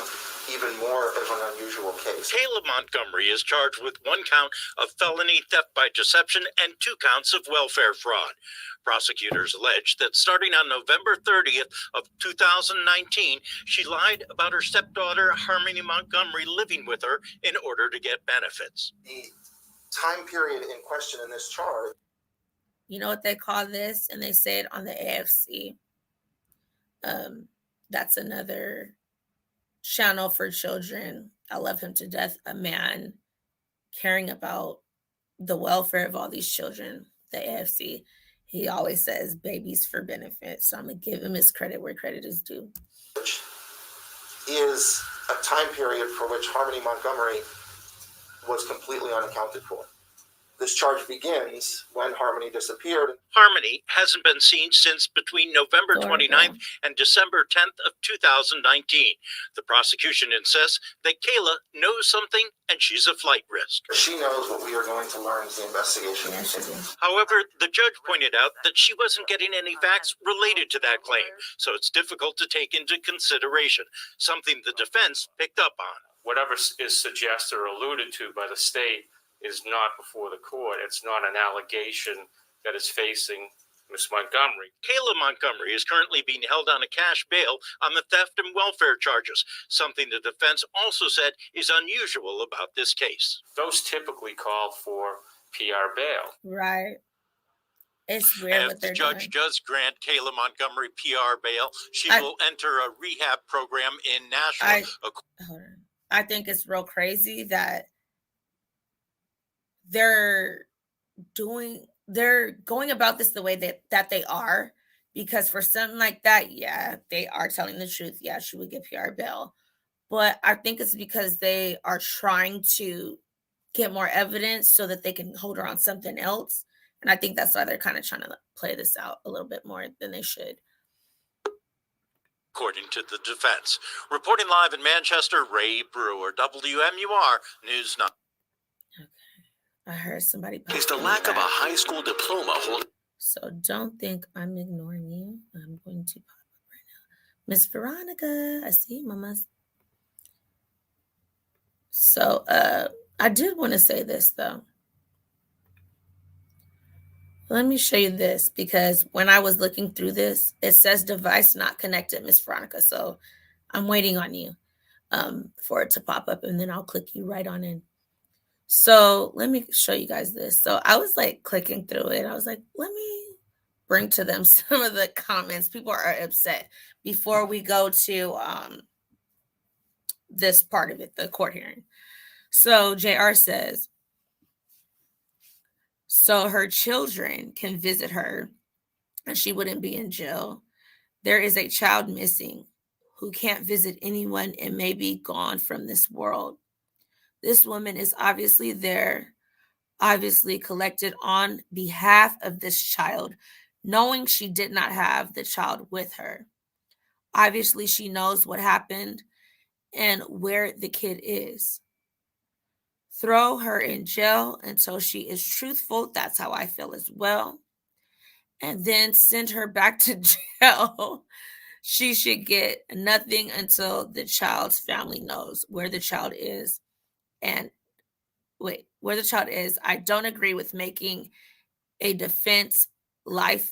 even more of an unusual case. Kayla Montgomery is charged with 1 count of felony theft by deception and 2 counts of welfare fraud. Prosecutors allege that starting on November 30th of 2019, she lied about her stepdaughter, Harmony Montgomery, living with her in order to get benefits. The time period in question in this charge. You know what they call this? And they say it on the AFC. That's another channel for children. I love him to death. A man caring about the welfare of all these children. The AFC. He always says babies for benefit. So I'm going to give him his credit where credit is due. Is a time period for which Harmony Montgomery was completely unaccounted for. This charge begins when Harmony disappeared. Harmony hasn't been seen since between November 29th and December 10th of 2019. The prosecution insists that Kayla knows something and she's a flight risk. She knows what we are going to learn as the investigation continues. However, the judge pointed out that she wasn't getting any facts related to that claim, so it's difficult to take into consideration, something the defense picked up on. Whatever is suggested or alluded to by the state is not before the court. It's not an allegation that is facing Ms. Montgomery. Kayla Montgomery is currently being held on a cash bail on the theft and welfare charges, something the defense also said is unusual about this case. Those typically call for PR bail. Right. It's weird If what they're the judge doing. does grant Kayla Montgomery PR bail, she will enter a rehab program in Nashville. Hold on. I think it's real crazy that they're going about this the way that they are, because for something like that, yeah, they are telling the truth. Yeah, she would get PR bail. But I think it's because they are trying to get more evidence so that they can hold her on something else. And I think that's why they're kind of trying to play this out a little bit more than they should. According to the defense. Reporting live in Manchester, Ray Brewer, WMUR News 9. Okay. I heard somebody Is the lack of a high school diploma hold? So don't think I'm ignoring you. I'm going to pop up right now. Miss Veronica, I see you, mamas. So I did want to say this though. Let me show you this, because when I was looking through this, it says device not connected, Miss Veronica. So I'm waiting on you for it to pop up, and then I'll click you right on in. So let me show you guys this. So I was like clicking through it. I was like, let me bring to them some of the comments. People are upset before we go to this part of it, the court hearing. So JR says, so her children can visit her and she wouldn't be in jail. There is a child missing who can't visit anyone and may be gone from this world. This woman is obviously there, obviously collected on behalf of this child, knowing she did not have the child with her. Obviously, she knows what happened and where the kid is. Throw her in jail until she is truthful. That's how I feel as well. And then send her back to jail. She should get nothing until the child's family knows where the child is. And where the child is. I don't agree with making a defendant's life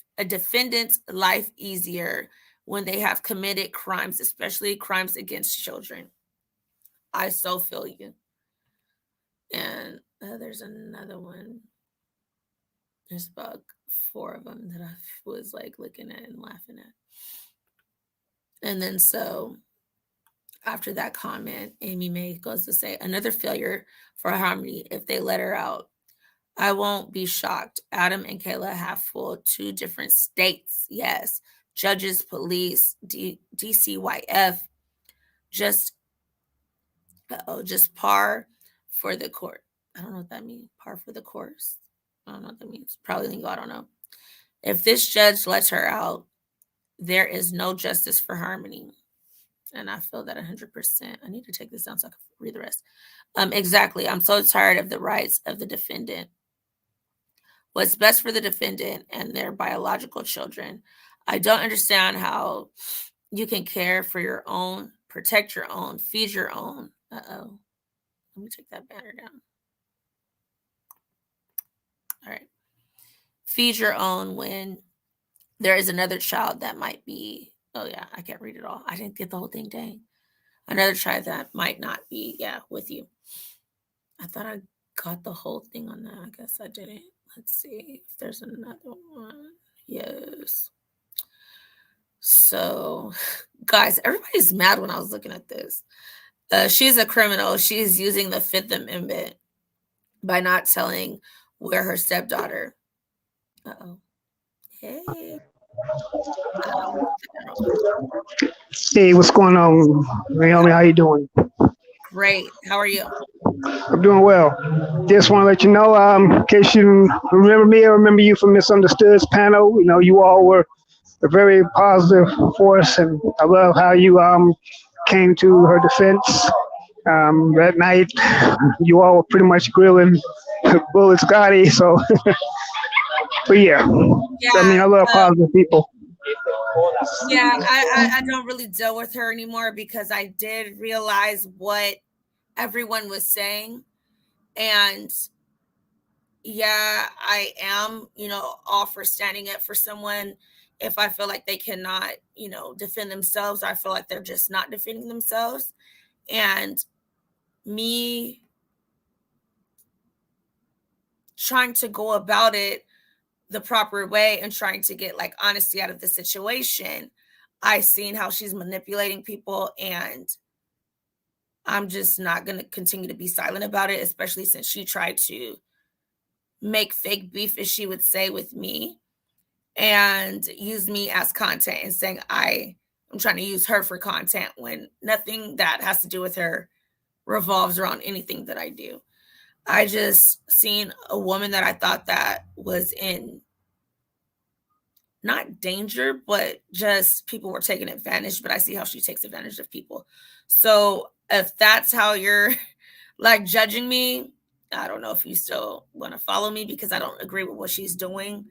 easier when they have committed crimes, especially crimes against children. I so feel you. And there's another one. There's about 4 of them that I was like looking at and laughing at. And then so after that comment, Amy May goes to say, another failure for Harmony if they let her out. I won't be shocked. Adam and Kayla have full 2 different states. Yes. Judges, police, DCYF, just par for the court. I don't know what that means. Par for the course. I don't know what that means. Probably legal. I don't know. If this judge lets her out, there is no justice for Harmony. And I feel that 100%. I need to take this down so I can read the rest. Exactly. I'm so tired of the rights of the defendant. What's best for the defendant and their biological children. I don't understand how you can care for your own, protect your own, feed your own. Uh-oh. Let me take that banner down. All right. Feed your own when there is another child that might be, oh yeah, I can't read it all. I didn't get the whole thing, dang. Another child that might not be, with you. I thought I got the whole thing on that. I guess I didn't. Let's see if there's another one. Yes. So, guys, everybody's mad when I was looking at this. She's a criminal. She's using the 5th Amendment by not telling where her stepdaughter. Uh-oh. Hey. Hey, what's going on, Naomi? How you doing? Great. How are you? I'm doing well. Just want to let you know, in case you remember me, I remember you from Misunderstood's panel. You know, you all were a very positive force, and I love how you came to her defense. That night, you all were pretty much grilling Bullet Scotty. So, but yeah, I mean, I love positive people. Yeah, I don't really deal with her anymore because I did realize what everyone was saying. And yeah, I am, all for standing up for someone if I feel like they cannot, defend themselves. I feel like they're just not defending themselves. And me trying to go about it the proper way and trying to get like honesty out of the situation, I seen how she's manipulating people, and I'm just not going to continue to be silent about it, especially since she tried to make fake beef, as she would say, with me and use me as content and saying I'm trying to use her for content when nothing that has to do with her revolves around anything that I do. I just seen a woman that I thought that was in not danger, but just people were taking advantage, but I see how she takes advantage of people. So if that's how you're like judging me, I don't know if you still want to follow me because I don't agree with what she's doing.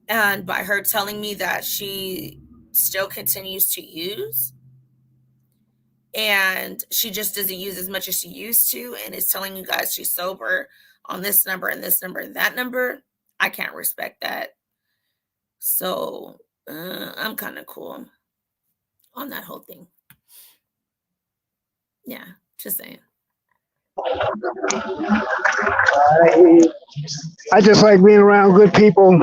And by her telling me that she still continues to use and she just doesn't use as much as she used to and is telling you guys she's sober on this number and this number and that number, I can't respect that. So I'm kind of cool on that whole thing. Yeah, just saying. I just like being around good people,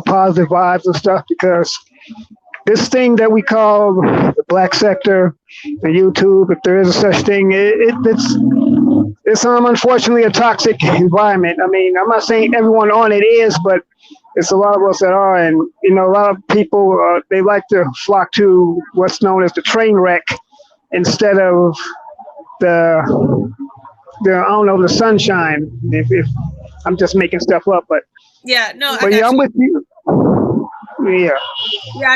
positive vibes and stuff, because this thing that we call the black sector, the YouTube, if there is a such thing, it's unfortunately a toxic environment. I mean, I'm not saying everyone on it is, but it's a lot of us that are, and a lot of people they like to flock to what's known as the train wreck instead of the the sunshine. If I'm just making stuff up, but yeah, no, but yeah, I'm with you. Yeah,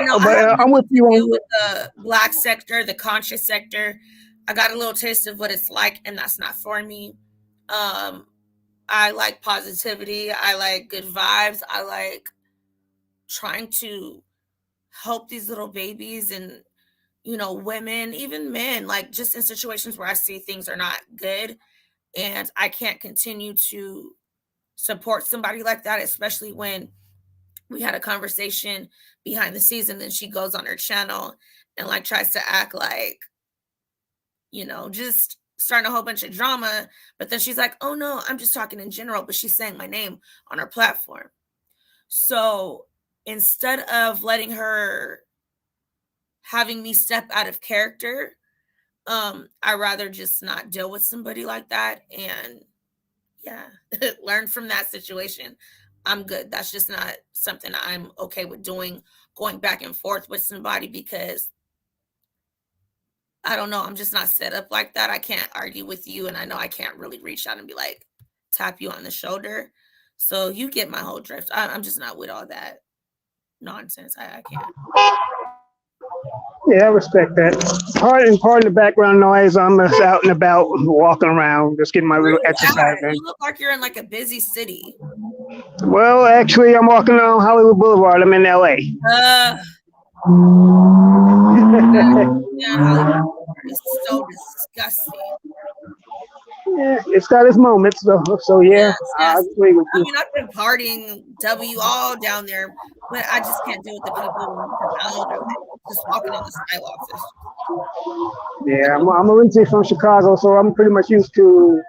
no, but I'm with you on with the black sector, the conscious sector. I got a little taste of what it's like, and that's not for me. I like positivity. I like good vibes. I like trying to help these little babies and, women, even men, like just in situations where I see things are not good and I can't continue to support somebody like that, especially when we had a conversation behind the scenes and then she goes on her channel and like tries to act like, just starting a whole bunch of drama, but then she's like, oh no, I'm just talking in general, but she's saying my name on her platform. So instead of letting her having me step out of character, I rather just not deal with somebody like that and learn from that situation. I'm good. That's just not something I'm okay with doing, going back and forth with somebody, because I don't know. I'm just not set up like that. I can't argue with you. And I know I can't really reach out and be like, tap you on the shoulder. So you get my whole drift. I'm just not with all that nonsense. I can't. Yeah, I respect that. Pardon the background noise. I'm just out and about, walking around, just getting my little exercise in. You look like you're in like a busy city. Well, actually, I'm walking on Hollywood Boulevard. I'm in LA. It's so disgusting. Yeah, it's got its moments, so yeah. I agree with you. I mean, I've been partying all down there, but I just can't deal with the people just walking on the sidewalks. Yeah, I'm originally from Chicago, so I'm pretty much used to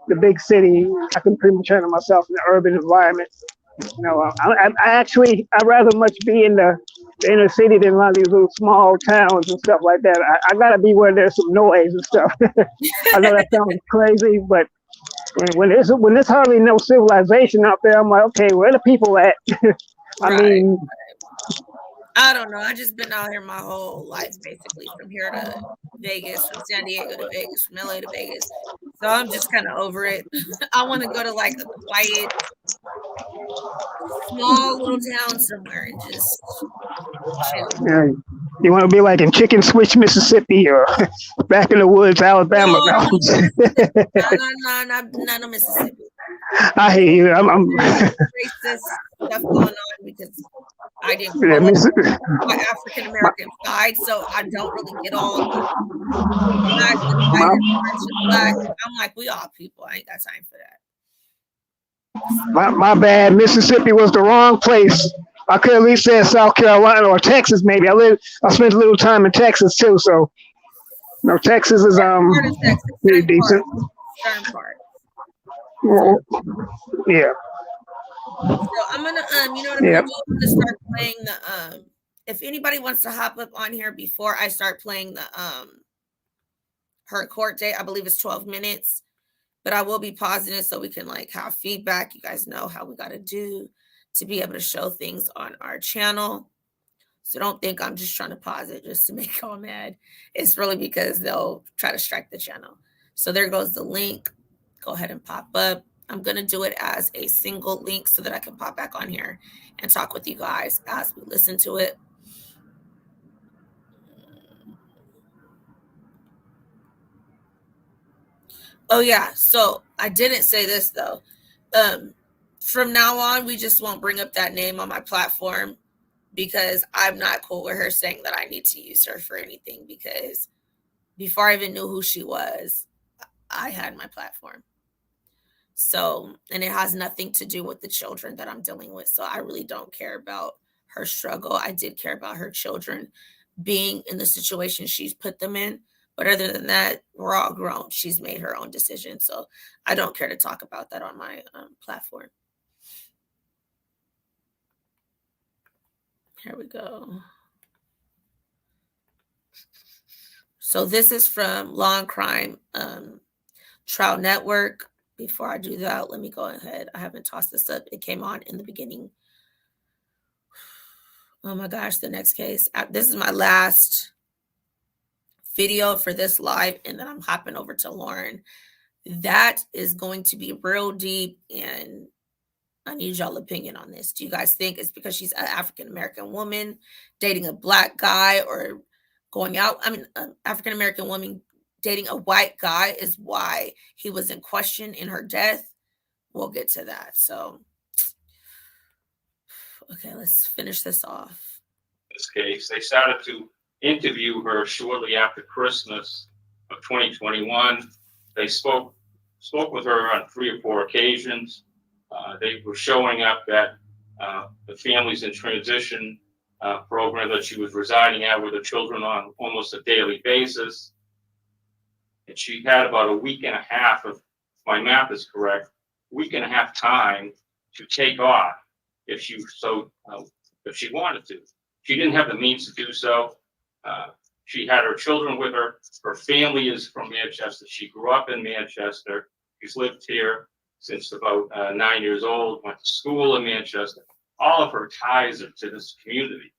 the big city. I can pretty much handle myself in the urban environment. I'd rather much be in the inner city than a lot of these little small towns and stuff like that. I gotta be where there's some noise and stuff. I know that sounds crazy, but when there's hardly no civilization out there, I'm like, okay, where are the people at? I don't know. I just been out here my whole life, basically, from here to Vegas, from San Diego to Vegas, from LA to Vegas. So I'm just kind of over it. I want to go to like a quiet, small little town somewhere and just chill. Yeah, you want to be like in Chicken Switch, Mississippi, or back in the woods, Alabama? No, no, Mississippi. I hear you. I'm racist stuff going on because I didn't grow up my African American side, so I don't really get all black. I'm like, we all people. I ain't got time for that. My bad. Mississippi was the wrong place. I could at least say South Carolina or Texas, maybe. I spent a little time in Texas too, so Texas is pretty decent. Well, yeah. So I'm gonna you know what I'm gonna do? I'm gonna start playing the if anybody wants to hop up on here before I start playing the her court date. I believe it's 12 minutes, but I will be pausing it so we can like have feedback. You guys know how we got to do to be able to show things on our channel. So don't think I'm just trying to pause it just to make y'all mad. It's really because they'll try to strike the channel. So there goes the link. Go ahead and pop up. I'm going to do it as a single link so that I can pop back on here and talk with you guys as we listen to it. Oh yeah, so I didn't say this though. From now on, we just won't bring up that name on my platform because I'm not cool with her saying that I need to use her for anything, because before I even knew who she was, I had my platform. So, and it has nothing to do with the children that I'm dealing with. So I really don't care about her struggle. I did care about her children being in the situation she's put them in. But other than that, we're all grown. She's made her own decision. So I don't care to talk about that on my platform. Here we go. So this is from Law&Crime Trial Network. Before I do that, let me go ahead. I haven't tossed this up. It came on in the beginning. Oh my gosh, the next case. This is my last video for this live, and then I'm hopping over to Lauren. That is going to be real deep, and I need y'all opinion on this. Do you guys think it's because she's an African-American woman dating a black guy, or going out? I mean, an African-American woman dating a white guy is why he was in question in her death? We'll get to that. So, okay, let's finish this off. This case, they started to interview her shortly after Christmas of 2021. They spoke with her on 3 or 4 occasions. They were showing up at the Families in Transition program that she was residing at with her children on almost a daily basis. And she had about a week and a half, if my math is correct, week and a half time to take off if she wanted to. She didn't have the means to do so. She had her children with her. Her family is from Manchester. She grew up in Manchester. She's lived here since about 9 years old, went to school in Manchester. All of her ties are to this community.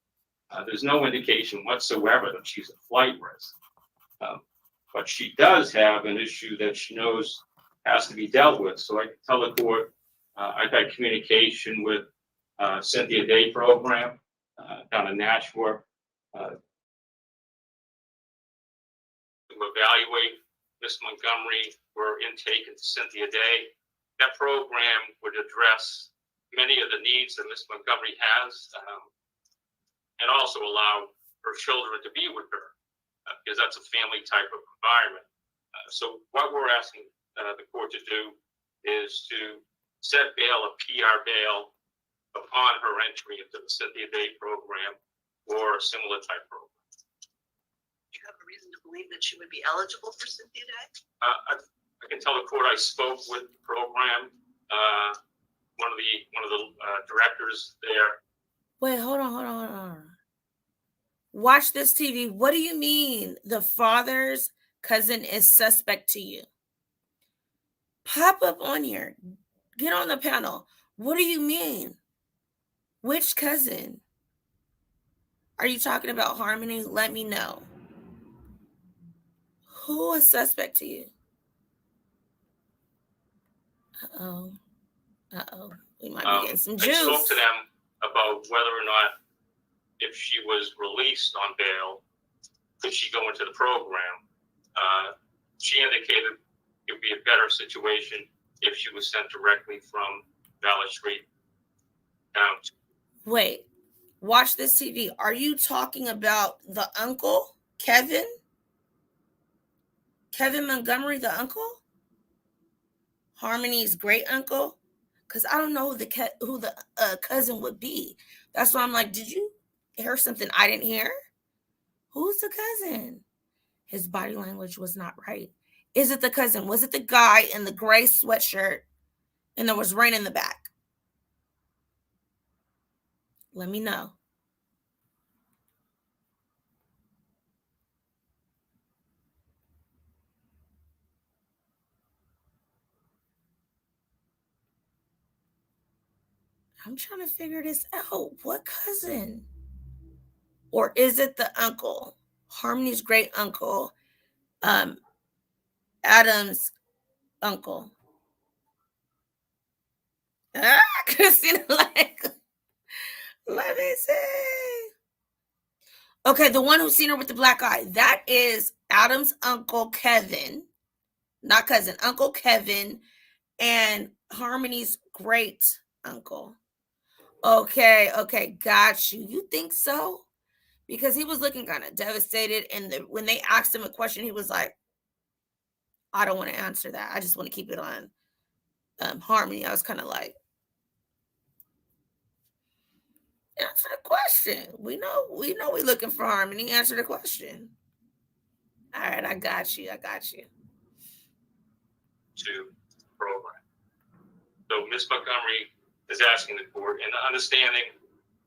There's no indication whatsoever that she's a flight risk. But she does have an issue that she knows has to be dealt with. So I can tell the court I've had communication with Cynthia Day program down in Nashua to evaluate Miss Montgomery for intake into Cynthia Day. That program would address many of the needs that Miss Montgomery has, and also allow her children to be with her, because that's a family type of environment. So what we're asking the court to do is to set bail, a PR bail, upon her entry into the Cynthia Day program or a similar type program. Do you have a reason to believe that she would be eligible for Cynthia Day? I can tell the court I spoke with the program, one of the directors there. Wait, hold on. Watch this TV. What do you mean the father's cousin is suspect to you? Pop up on here. Get on the panel. What do you mean? Which cousin? Are you talking about Harmony? Let me know. Who is suspect to you? Uh-oh. We might be getting some juice. I spoke to them about whether or not, if she was released on bail, could she go into the program? She indicated it would be a better situation if she was sent directly from Valley Street down to. Wait, watch this TV. Are you talking about the uncle, Kevin? Kevin Montgomery, the uncle? Harmony's great uncle? Because I don't know who the cousin would be. That's why I'm like, did you hear something I didn't hear? Who's the cousin? His body language was not right. Is it the cousin? Was it the guy in the gray sweatshirt and there was rain in the back? Let me know. I'm trying to figure this out. What cousin? Or is it the uncle? Harmony's great uncle. Adam's uncle. Christina, like, let me see. Okay, the one who's seen her with the black eye. That is Adam's uncle Kevin. Not cousin, Uncle Kevin, and Harmony's great uncle. Okay, got you. You think so? Because he was looking kind of devastated, and when they asked him a question, he was like, I don't want to answer that. I just want to keep it on Harmony. I was kind of like, answer the question. We know we're looking for Harmony. Answer the question. All right, I got you. To program. So Ms. Montgomery is asking the court, and understanding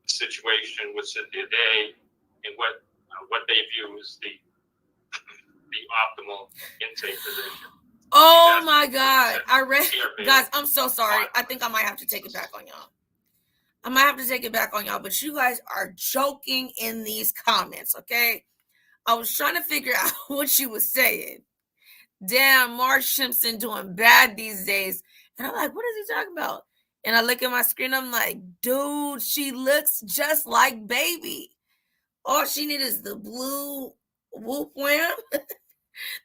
the situation with Cynthia Day and what they view as the optimal intake position. Oh my God. I read, guys, I'm so sorry. I think I might have to take it back on y'all. But you guys are joking in these comments, okay? I was trying to figure out what she was saying. Damn, Marge Simpson doing bad these days. And I'm like, what is he talking about? And I look at my screen, I'm like, dude, she looks just like baby. All she needs is the blue whoop wham,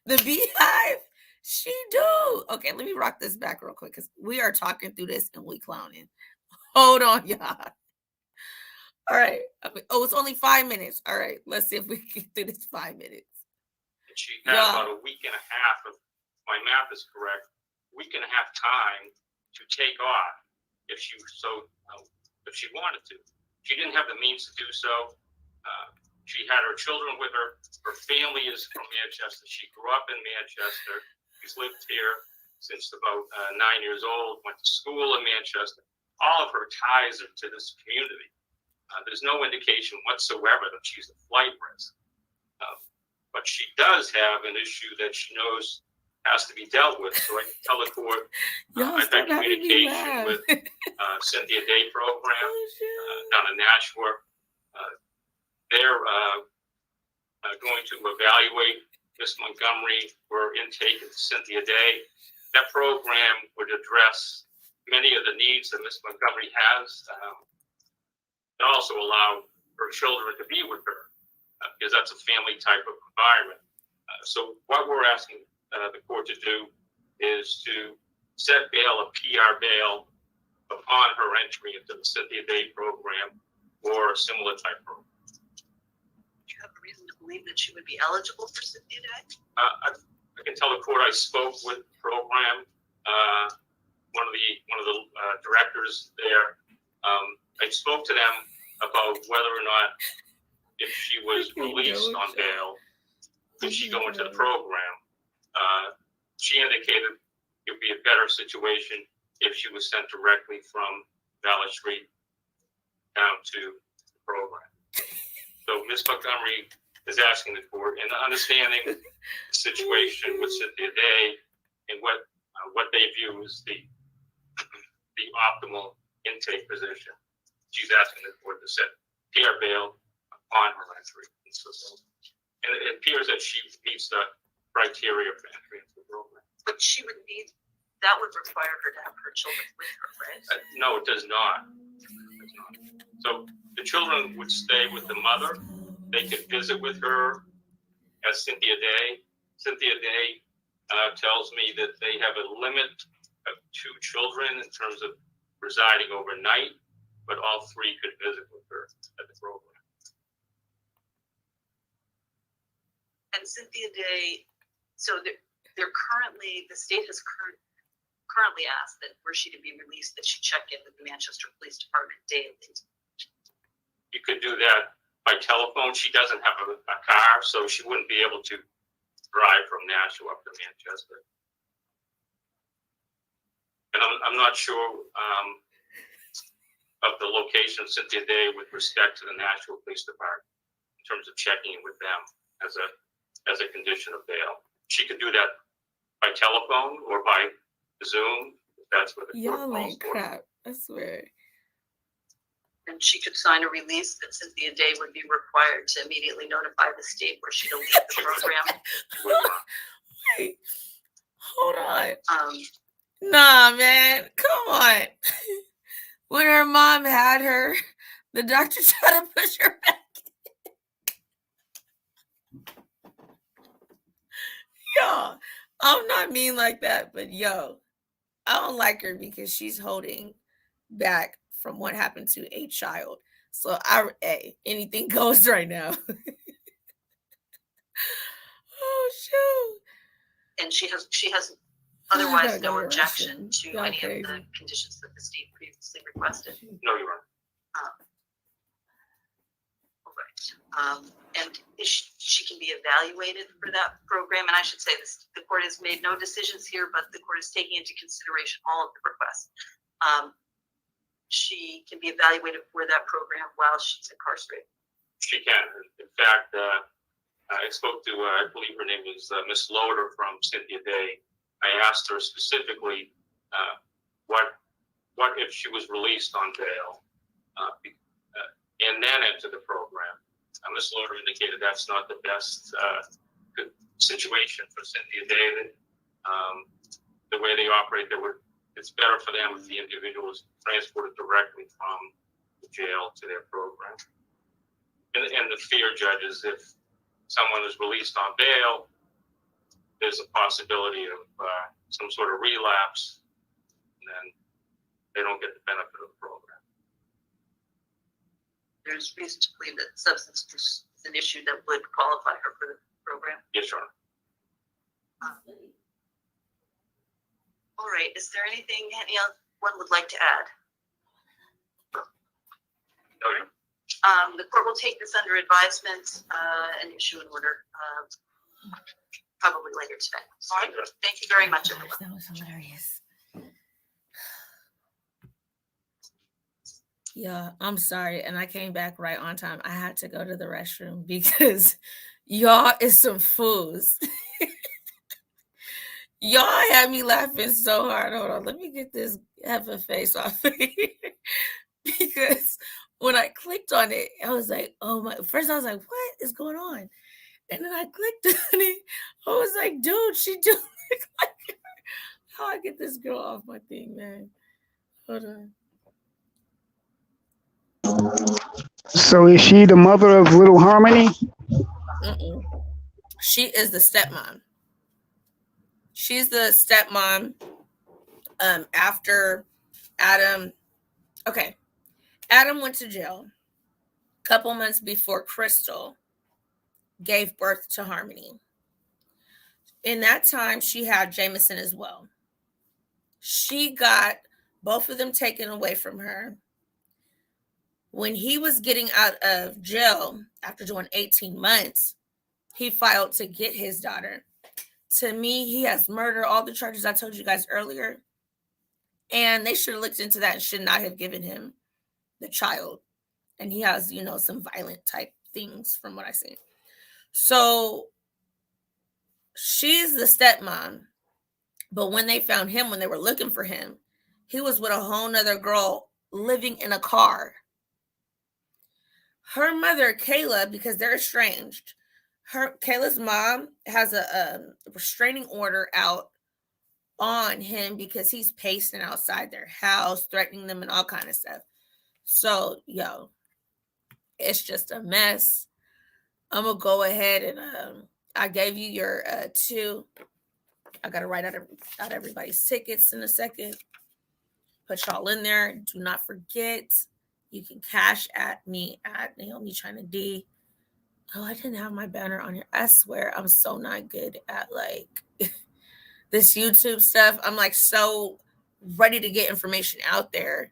the beehive. She do. Okay, let me rock this back real quick because we are talking through this and we clowning. Hold on, y'all. All right. Oh, it's only 5 minutes. All right, let's see if we can get through this 5 minutes. And she had about a week and a half, if my math is correct, week and a half time to take off if she wanted to. She didn't have the means to do so. She had her children with her. Her family is from Manchester. She grew up in Manchester. She's lived here since about 9 years old, went to school in Manchester. All of her ties are to this community. There's no indication whatsoever that she's a flight risk. But she does have an issue that she knows has to be dealt with. So I can tell the court I've had communication with Cynthia Day program down in Nashua. They're going to evaluate Ms. Montgomery for intake into Cynthia Day. That program would address many of the needs that Ms. Montgomery has. And also allow her children to be with her. Because that's a family type of environment. So what we're asking the court to do is to set bail, a PR bail, upon her entry into the Cynthia Day program or a similar type program. Do you have a reason to believe that she would be eligible for Cynthia Day? I can tell the court I spoke with the program, one of the directors there. I spoke to them about whether or not, if she was released on bail, could she go into the program? She indicated it would be a better situation if she was sent directly from Valley Street down to the program. So Ms. Montgomery is asking the court, and understanding the situation with Cynthia Day and what they view as the optimal intake position, she's asking the court to set PR bail on her entry. And it appears that she meets the criteria for entry into the program. But she would need, that would require her to have her children with her, right? No, it does not. So the children would stay with the mother. They could visit with her as Cynthia Day. Cynthia Day tells me that they have a limit of 2 children in terms of residing overnight, but all 3 could visit with her at the program. And Cynthia Day, so they're currently, the state has currently asked that were she to be released, that she check in with the Manchester Police Department daily. You could do that by telephone. She doesn't have a car, so she wouldn't be able to drive from Nashua up to Manchester. And I'm not sure of the location of Cynthia Day with respect to the Nashua Police Department in terms of checking in with them as a condition of bail. She could do that by telephone or by Zoom, if that's what the court calls for. Crap, I swear. And she could sign a release that Cynthia Day would be required to immediately notify the state where she'll leave the program. Wait, hold on. Nah, man, come on. When her mom had her, the doctor tried to push her back. Yo, I'm not mean like that, but yo, I don't like her because she's holding back from what happened to a child. So anything goes right now. Oh shoot. And she has otherwise no go to objection restroom. to Y'all any crazy. of the conditions that the state previously requested. No, Your Honor. All right. And she can be evaluated for that program. And I should say this, the court has made no decisions here, but the court is taking into consideration all of the requests. She can be evaluated for that program while she's incarcerated. She can. In fact, I spoke to, I believe her name is Miss Loader from Cynthia Day. I asked her specifically what if she was released on bail and then into the program. Miss Loader indicated that's not the best situation for Cynthia Day. The way they operate, it's better for them if the individual is transported directly from the jail to their program. And the fear judges, if someone is released on bail, there's a possibility of some sort of relapse, and then they don't get the benefit of the program. There's reason to believe that substance use is an issue that would qualify her for the program. Yes, Your Honor. All right. Is there anything anyone would like to add? No, Your Honor. The court will take this under advisement and issue an order probably later today. All right. Thank you very much, everyone. That was hilarious. Yeah, I'm sorry. And I came back right on time. I had to go to the restroom because y'all is some fools. Y'all had me laughing so hard. Hold on. Let me get this heifer face off of here. Because when I clicked on it, I was like, oh my. First, I was like, what is going on? And then I clicked on it. I was like, dude, she do look like her. How I get this girl off my thing, man? Hold on. So is she the mother of little Harmony? She is the stepmom. She's the stepmom after Adam. Okay. Adam went to jail a couple months before Crystal gave birth to Harmony. In that time, she had Jameson as well. She got both of them taken away from her. When he was getting out of jail after doing 18 months, he filed to get his daughter. To me, he has murder, all the charges I told you guys earlier. And they should have looked into that and should not have given him the child. And he has, some violent type things from what I see. So she's the stepmom. But when they found him, when they were looking for him, he was with a whole nother girl living in a car. Her mother, Kayla, because they're estranged, Kayla's mom has a restraining order out on him because he's pacing outside their house, threatening them and all kind of stuff. So, it's just a mess. I'm going to go ahead and I gave you your 2. I got to write out everybody's tickets in a second. Put y'all in there. Do not forget, you can cash at me at Naomi China D. Oh, I didn't have my banner on here. I swear I'm so not good at this YouTube stuff. I'm so ready to get information out there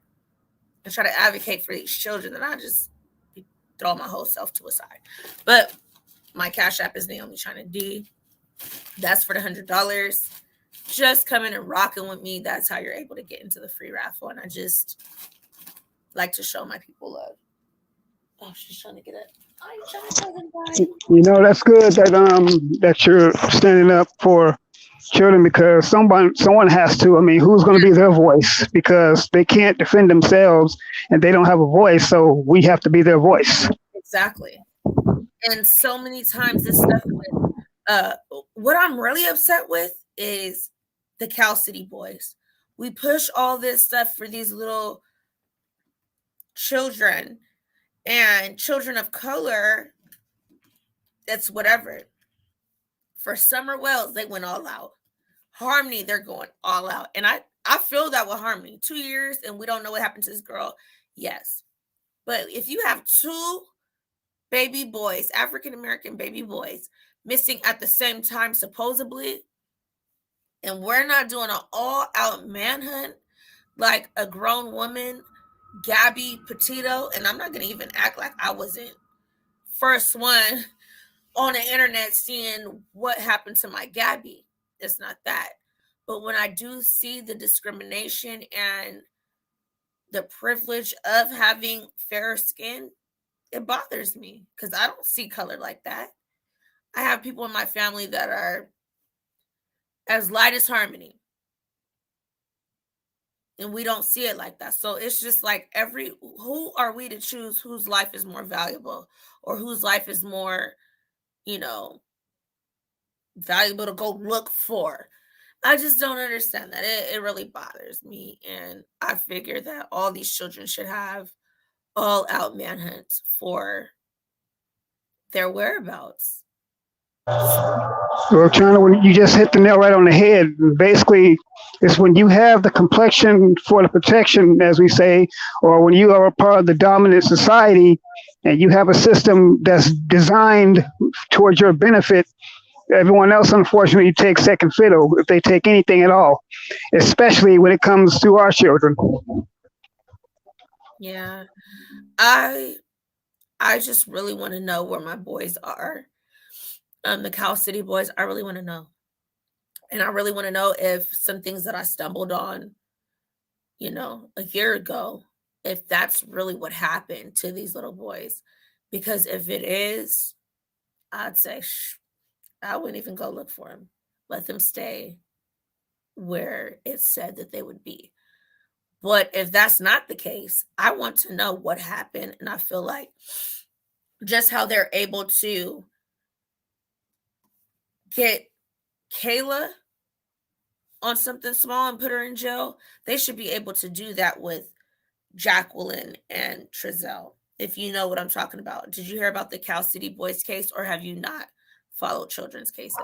and try to advocate for these children that I just throw my whole self to a side. But my cash app is Naomi China D. That's for the $100. Just coming and rocking with me. That's how you're able to get into the free raffle. And I just like to show my people love. Oh, she's trying to get it. That's good that you're standing up for children because someone has to. I mean, who's going to be their voice? Because they can't defend themselves and they don't have a voice, so we have to be their voice. Exactly. And so many times this stuff with what I'm really upset with is the Cal City boys. We push all this stuff for these little children and children of color. It's whatever. For Summer Wells, they went all out. Harmony, they're going all out. And I feel that with Harmony. 2 years and we don't know what happened to this girl. Yes. But if you have two baby boys, African-American baby boys, missing at the same time, supposedly, and we're not doing an all-out manhunt like a grown woman, Gabby Petito, and I'm not going to even act like I wasn't first one on the internet seeing what happened to my Gabby. It's not that. But when I do see the discrimination and the privilege of having fairer skin, it bothers me because I don't see color like that. I have people in my family that are as light as Harmony, and we don't see it like that. So it's just like who are we to choose whose life is more valuable or whose life is more, valuable to go look for? I just don't understand that. It really bothers me. And I figure that all these children should have all out manhunts for their whereabouts. Well, China, you just hit the nail right on the head. Basically, it's when you have the complexion for the protection, as we say, or when you are a part of the dominant society and you have a system that's designed towards your benefit, everyone else, unfortunately, takes second fiddle if they take anything at all, especially when it comes to our children. Yeah. I just really want to know where my boys are. The Cal City boys, I really want to know. And I really want to know if some things that I stumbled on, a year ago, if that's really what happened to these little boys. Because if it is, I'd say, I wouldn't even go look for them. Let them stay where it said that they would be. But if that's not the case, I want to know what happened. And I feel like just how they're able to get Kayla on something small and put her in jail, they should be able to do that with Jacqueline and Trezell, if you know what I'm talking about. Did you hear about the Cal City boys case, or have you not followed children's cases?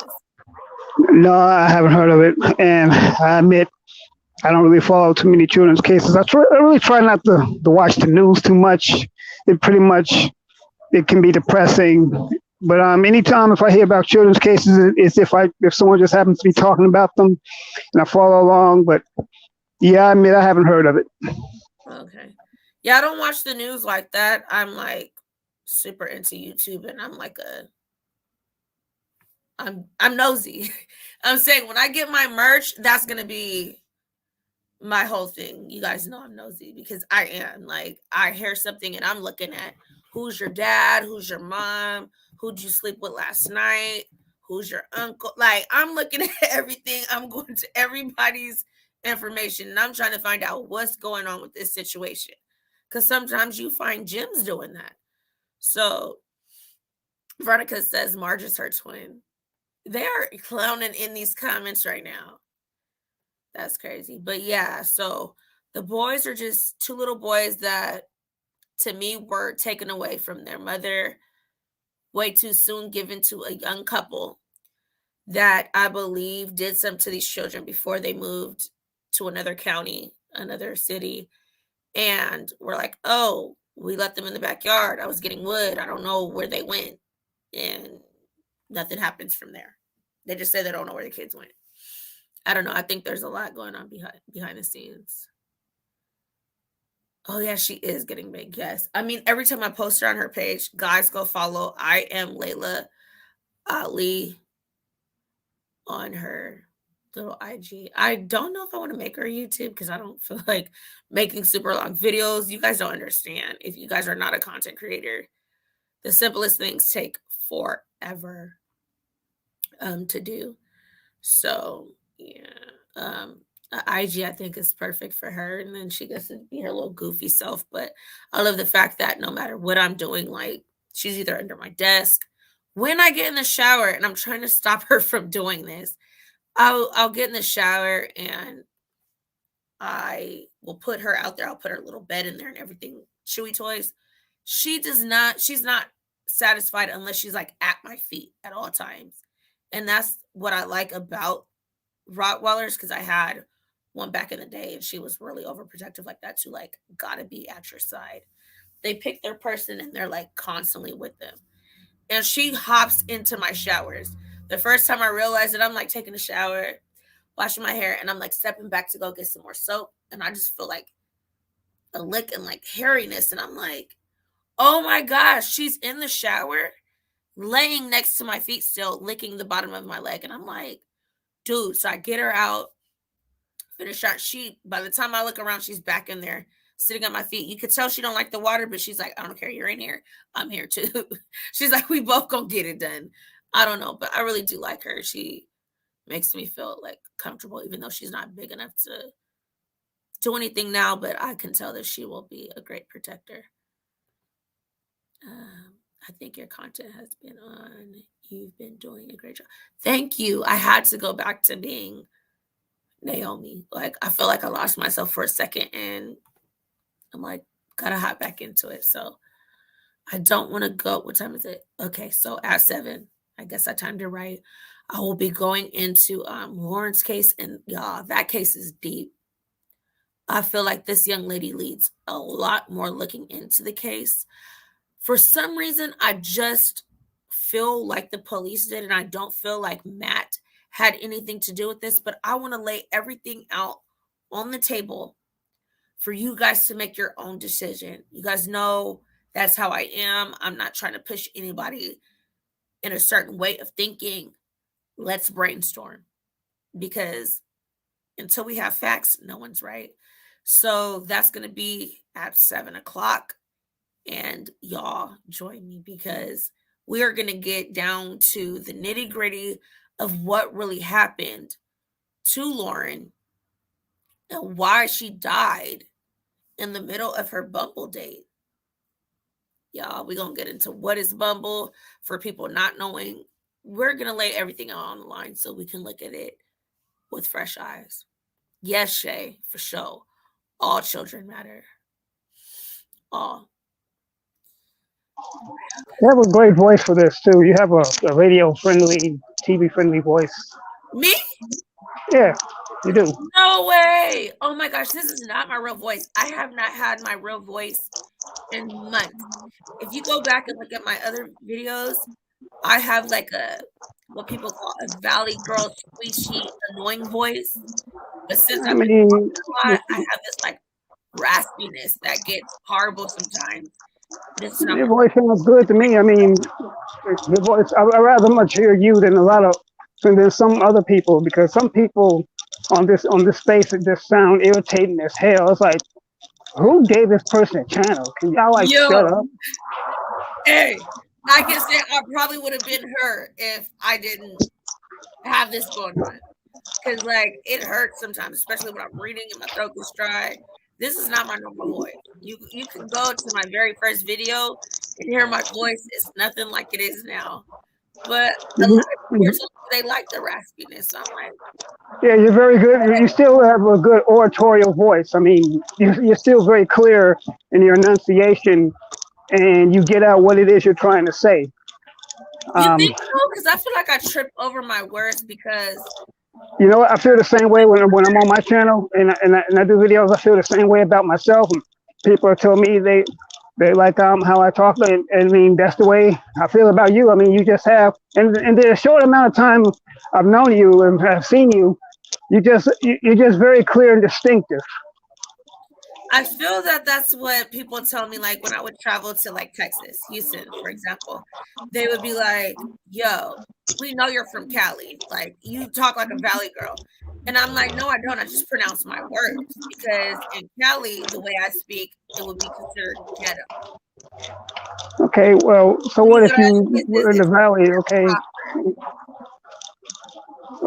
No, I haven't heard of it. And I admit, I don't really follow too many children's cases. I really try not to watch the news too much. It can be depressing. But anytime if I hear about children's cases, it's if someone just happens to be talking about them and I follow along. But yeah, I admit I haven't heard of it. Okay. Yeah, I don't watch the news like that. I'm like super into YouTube, and I'm nosy. I'm saying when I get my merch, that's gonna be my whole thing. You guys know I'm nosy because I am. Like, I hear something and I'm looking at who's your dad, who's your mom, who'd you sleep with last night, who's your uncle. Like, I'm looking at everything. I'm going to everybody's information and I'm trying to find out what's going on with this situation. Because sometimes you find gems doing that. So Veronica says Marge is her twin. They are clowning in these comments right now. That's crazy. But yeah, so the boys are just two little boys that to me were taken away from their mother way too soon, given to a young couple that I believe did something to these children before they moved to another county, another city. And we're like, oh, we left them in the backyard. I was getting wood. I don't know where they went. And nothing happens from there. They just say they don't know where the kids went. I don't know. I think there's a lot going on behind the scenes. Oh, yeah, she is getting big. Yes. I mean, every time I post her on her page, guys, go follow. I am Layla Ali on her little IG. I don't know if I want to make her YouTube because I don't feel like making super long videos. You guys don't understand. If you guys are not a content creator, the simplest things take forever to do. So yeah, IG I think is perfect for her, and then she gets to be her little goofy self. But I love the fact that no matter what I'm doing, like she's either under my desk when I get in the shower, and I'm trying to stop her from doing this. I'll get in the shower and I will put her out there. I'll put her little bed in there and everything, chewy toys. She's not satisfied unless she's like at my feet at all times. And that's what I like about Rottweilers, because I had one back in the day and she was really overprotective like that too. Like, gotta be at your side. They pick their person and they're like constantly with them. And she hops into my showers. The first time I realized it, I'm like taking a shower, washing my hair, and I'm like stepping back to go get some more soap. And I just feel like a lick and like hairiness. And I'm like, oh my gosh, she's in the shower, laying next to my feet still, licking the bottom of my leg. And I'm like, dude. So I get her out, finish out. By the time I look around, she's back in there sitting at my feet. You could tell she don't like the water, but she's like, I don't care. You're in here. I'm here too. She's like, we both gonna get it done. I don't know, but I really do like her. She makes me feel like comfortable, even though she's not big enough to do anything now, but I can tell that she will be a great protector. I think your content has been on. You've been doing a great job. Thank you. I had to go back to being Naomi. Like, I feel like I lost myself for a second and I'm like, gotta hop back into it. So I don't want to go. What time is it? Okay, so at 7, I guess I timed it right. I will be going into Lauren's case, and y'all, that case is deep. I feel like this young lady needs a lot more looking into the case. For some reason, I just feel like the police did, and I don't feel like Matt had anything to do with this, but I want to lay everything out on the table for you guys to make your own decision. You guys know that's how I am. I'm not trying to push anybody in a certain way of thinking. Let's brainstorm, because until we have facts, no one's right. So that's going to be at 7 o'clock. And y'all join me, because we are going to get down to the nitty gritty of what really happened to Lauren and why she died in the middle of her Bumble date. Y'all, we're going to get into what is Bumble for people not knowing. We're going to lay everything out on the line so we can look at it with fresh eyes. Yes, Shay, for sure. All children matter. All. You have a great voice for this too. You have a radio-friendly, TV-friendly voice. Me? Yeah, you do. No way. Oh my gosh, this is not my real voice. I have not had my real voice in months. If you go back and look at my other videos, I have like what people call a valley girl, squishy, annoying voice. But since I've been talking a lot, I have this like raspiness that gets horrible sometimes. Your voice sounds good to me. I mean, your voice, I rather much hear you than than some other people, because some people on this space that just sound irritating as hell. It's like, who gave this person a channel? Can y'all like shut up? Hey, I can say I probably would have been her if I didn't have this going on. Because like it hurts sometimes, especially when I'm reading and my throat is dry. This is not my normal voice. You can go to my very first video and hear my voice. It's nothing like it is now. But a lot of people, they like the raspiness. So I'm like, yeah, you're very good. You still have a good oratorial voice. I mean, you're still very clear in your enunciation, and you get out what it is you're trying to say. You think so? Because I feel like I trip over my words because. You know what? I feel the same way when I'm on my channel and I do videos. I feel the same way about myself. And people tell me they like how I talk. And I mean, that's the way I feel about you. I mean, you just have, and the short amount of time I've known you and have seen you, you're just very clear and distinctive. I feel that that's what people tell me, like when I would travel to like Texas, Houston, for example, they would be like, yo, we know you're from Cali. Like you talk like a Valley girl. And I'm like, no, I don't. I just pronounce my words because in Cali, the way I speak, it would be considered ghetto. Okay, well, so what if you were in the Valley? Okay.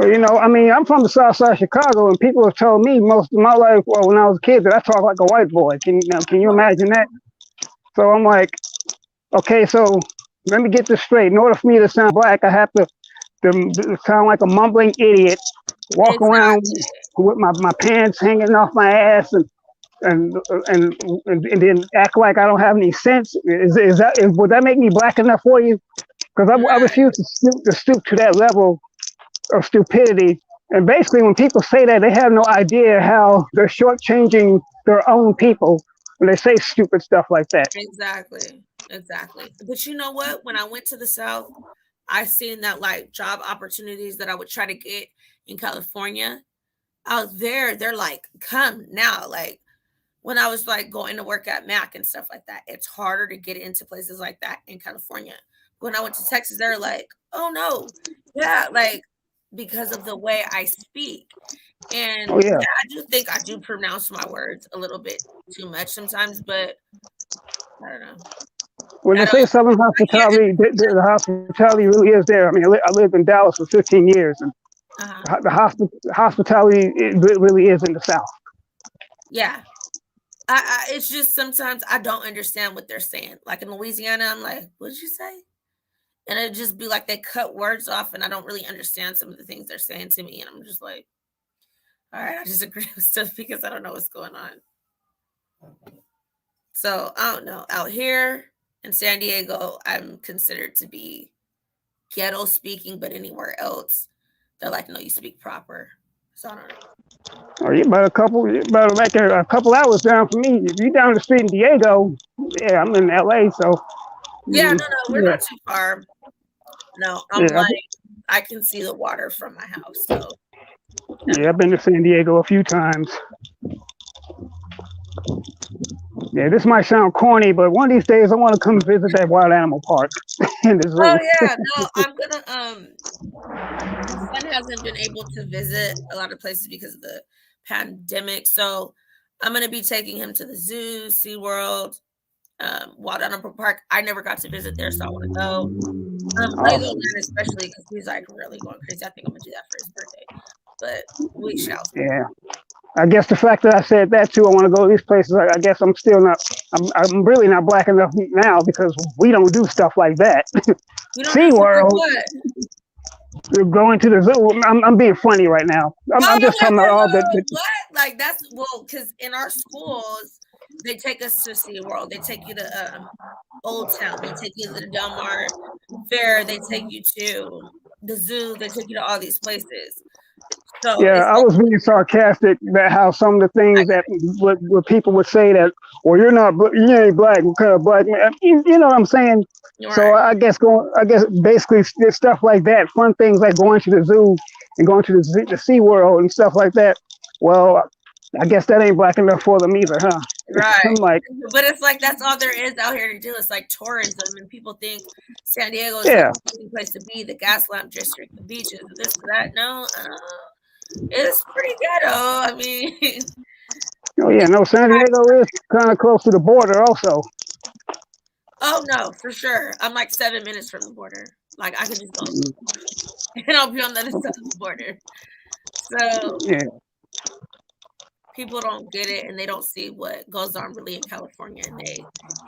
You know, I mean, I'm from the South Side of Chicago, and people have told me most of my life, well, when I was a kid, that I talk like a white boy. Can you imagine that? So I'm like, okay, so let me get this straight. In order for me to sound black, I have to sound like a mumbling idiot, walk around with my pants hanging off my ass, and then act like I don't have any sense. Would that make me black enough for you? Because I refuse to stoop to that level of stupidity. And basically, when people say that, they have no idea how they're shortchanging their own people when they say stupid stuff like that. Exactly. But you know what? When I went to the South, I seen that like job opportunities that I would try to get in California out there, they're like, come now. Like when I was like going to work at Mac and stuff like that, it's harder to get into places like that in California. When I went to Texas, they're like, oh no, yeah, like because of the way I speak. And yeah, I do think I do pronounce my words a little bit too much sometimes, but I don't know. When they say Southern hospitality, the hospitality really is there. I mean, I lived in Dallas for 15 years, and the hospitality it really is in the South. Yeah. It's just sometimes I don't understand what they're saying. Like in Louisiana, I'm like, what did you say? And it'd just be like they cut words off, and I don't really understand some of the things they're saying to me. And I'm just like, all right, I just agree with stuff because I don't know what's going on. So I don't know. Out here in San Diego, I'm considered to be ghetto speaking, but anywhere else, they're like, no, you speak proper. So I don't know. Oh, you about like a couple hours down from me. If you're down the street in Diego, yeah, I'm in LA, so. Yeah, no, we're not too far. No, I'm like, I can see the water from my house, so. Yeah, I've been to San Diego a few times. Yeah, this might sound corny, but one of these days I want to come visit that wild animal park in the zoo. Oh yeah, no, I'm gonna my son hasn't been able to visit a lot of places because of the pandemic. So I'm gonna be taking him to the zoo, SeaWorld, Wild Animal Park. I never got to visit there, so I want to go. Legoland especially because he's like really going crazy. I think I'm gonna do that for his birthday. But we shall see. Yeah. I guess the fact that I said that too, I want to go to these places. I guess I'm still not. I'm really not black enough now because we don't do stuff like that. SeaWorld. We're going to the zoo. I'm being funny right now. I'm just talking about all the. What? Like that's because in our schools they take us to SeaWorld. They take you to Old Town. They take you to the Del Mar Fair. They take you to the zoo. They take you to all these places. So yeah, I was being sarcastic that how some of the things that what people would say that, well, you ain't black, what kind of black man? You know what I'm saying? Right. So I guess basically it's stuff like that, fun things like going to the zoo and going to the SeaWorld and stuff like that. Well, I guess that ain't black enough for them either, huh? Right. But it's like that's all there is out here to do. It's like tourism, and people think San Diego is the place to be, the gas lamp district, the beaches, this, that. No, it's pretty ghetto. I mean, oh yeah, no, San Diego is kind of close to the border, also. Oh no, for sure. I'm like 7 minutes from the border. Like I can just go, and I'll be on the other side of the border. So yeah. People don't get it, and they don't see what goes on really in California, and they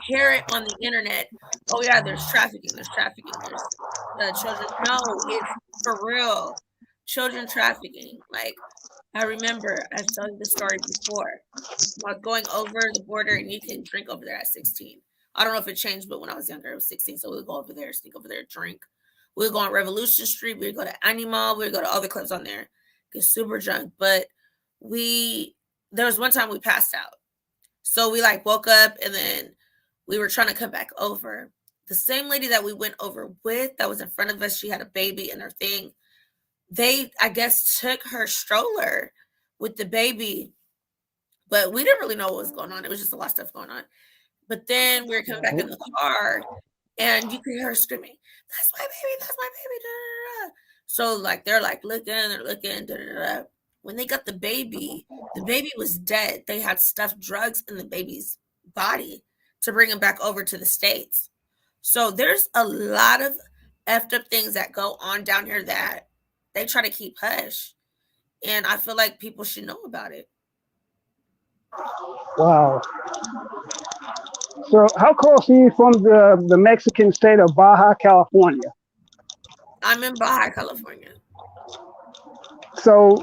hear it on the internet. Oh yeah, there's trafficking. There's children. No, it's for real. Children trafficking. Like I remember I've told you the story before. I was going over the border, and you can drink over there at 16. I don't know if it changed, but when I was younger, it was 16. So we would go over there, sneak over there, drink. We would go on Revolution Street. We would go to Animal. We would go to other clubs on there, get super drunk. But there was one time we passed out. So we like woke up, and then we were trying to come back over. The same lady that we went over with that was in front of us, she had a baby in her thing. They, I guess, took her stroller with the baby, but we didn't really know what was going on. It was just a lot of stuff going on. But then we were coming back in the car, and you could hear her screaming, "That's my baby, that's my baby." Da, da, da. So like they're like they're looking. Da, da, da. When they got the baby was dead. They had stuffed drugs in the baby's body to bring him back over to the States. So there's a lot of effed up things that go on down here that they try to keep hush. And I feel like people should know about it. Wow. So how close are you from the Mexican state of Baja California? I'm in Baja, California. So,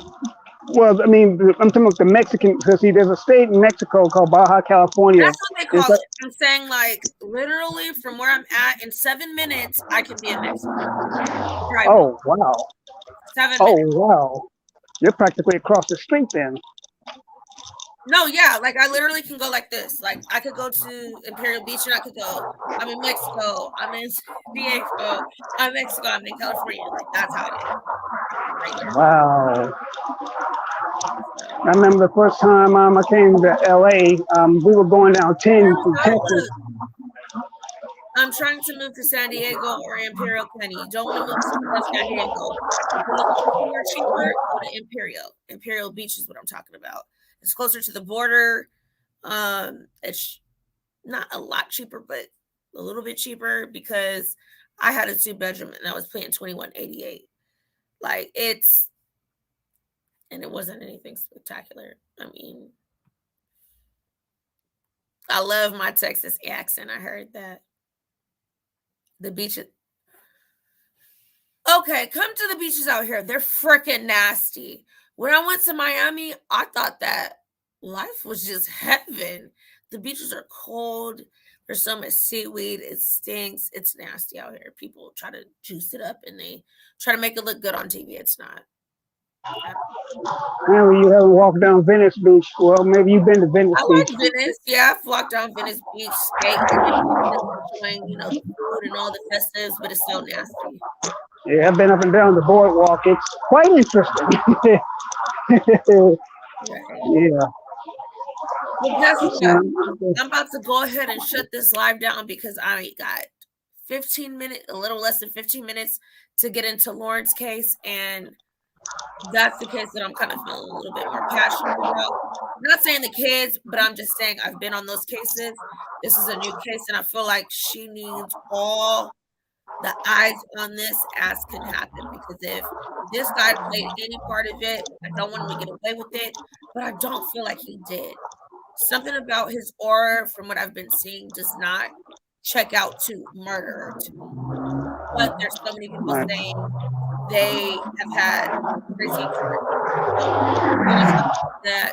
well, I mean, I'm talking about the Mexican. So, see, there's a state in Mexico called Baja California. That's what they call it. I'm saying, like, literally from where I'm at, in 7 minutes, I can be in Mexico. Driving. Oh, wow. 7 Oh, minutes. wow. You're practically across the street then. No, yeah, like I literally can go like this. Like I could go to Imperial Beach and I could go, I'm in Mexico, I'm in San Diego, I'm in Mexico, I'm in California. Like that's how it is. Right. Wow. I remember the first time I came to LA, we were going down 10 from Texas. I'm trying to move to San Diego or Imperial County. You don't want to move to San Diego. If you're looking for somewhere cheaper, go to Imperial. Imperial Beach is what I'm talking about. It's closer to the border. It's not a lot cheaper, but a little bit cheaper because I had a 2-bedroom and I was paying $21.88. Like and it wasn't anything spectacular. I mean, I love my Texas accent. I heard that. The beaches. Okay, come to the beaches out here. They're freaking nasty. When I went to Miami, I thought that life was just heaven. The beaches are cold. There's so much seaweed. It stinks. It's nasty out here. People try to juice it up and they try to make it look good on TV. It's not. Maybe you haven't walked down Venice Beach. Well, maybe you've been to Venice I Beach. like Venice. Yeah, I've walked down Venice Beach, skating, enjoying, the food and all the festives, but it's so nasty. Yeah, I've been up and down the boardwalk. It's quite interesting. Yeah. Well, guess what? I'm about to go ahead and shut this live down because I got 15 minutes, a little less than 15 minutes to get into Lauren's case. And that's the case that I'm kind of feeling a little bit more passionate about. I'm not saying the kids, but I'm just saying I've been on those cases. This is a new case, and I feel like she needs all the eyes on this as can happen. Because if this guy played any part of it, I don't want him to get away with it, but I don't feel like he did. Something about his aura, from what I've been seeing, does not check out to murderer to me. But there's so many people saying they have had crazy that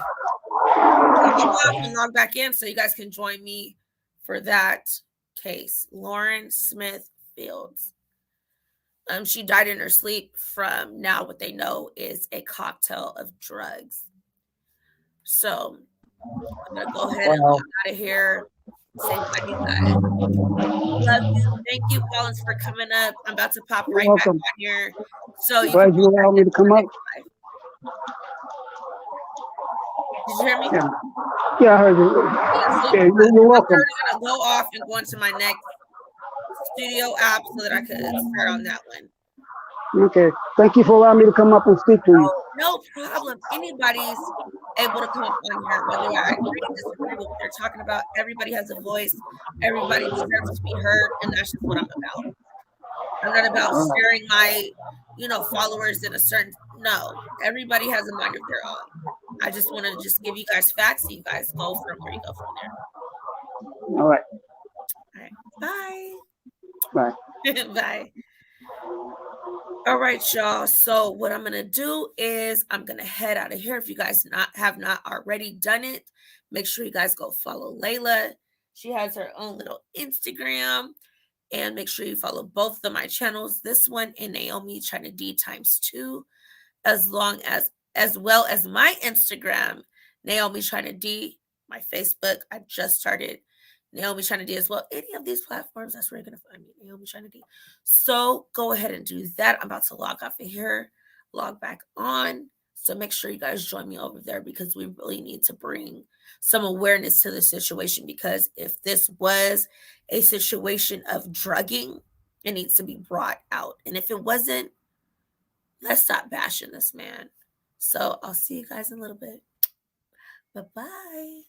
and log back in so you guys can join me for that case. Lauren Smith Fields. She died in her sleep from now what they know is a cocktail of drugs. So I'm gonna go ahead and walk out of here. Say bye, you guys. Love you. Thank you, Collins, for coming up. I'm about to pop right back on here. So you glad you allowed me to come up. Did you hear me? Yeah, I heard you. Yeah, you're welcome. I'm gonna go off and go into my next studio app so that I could start on that one. Okay. Thank you for allowing me to come up and speak to you. No problem. Anybody's able to come up on here, whether I agree or disagree with what they're talking about. Everybody has a voice. Everybody deserves to be heard, and that's just what I'm about. I'm not about sharing my, followers in a certain. No, everybody has a mind of their own. I just want to just give you guys facts, so you guys go from where you go from there. All right. Bye. Bye. Bye. All right, y'all. So what I'm going to do is I'm going to head out of here. If you guys have not already done it, make sure you guys go follow Layla. She has her own little Instagram. And make sure you follow both of my channels, this one and Naomi China D ×2, as well as my Instagram, Naomi China D, my Facebook. I just started Naomi China D as well. Any of these platforms, that's where you're going to find me, Naomi China D. So go ahead and do that. I'm about to log off of here, log back on. So make sure you guys join me over there because we really need to bring some awareness to the situation, because if this was a situation of drugging, it needs to be brought out. And if it wasn't, let's stop bashing this man. So I'll see you guys in a little bit. Bye-bye.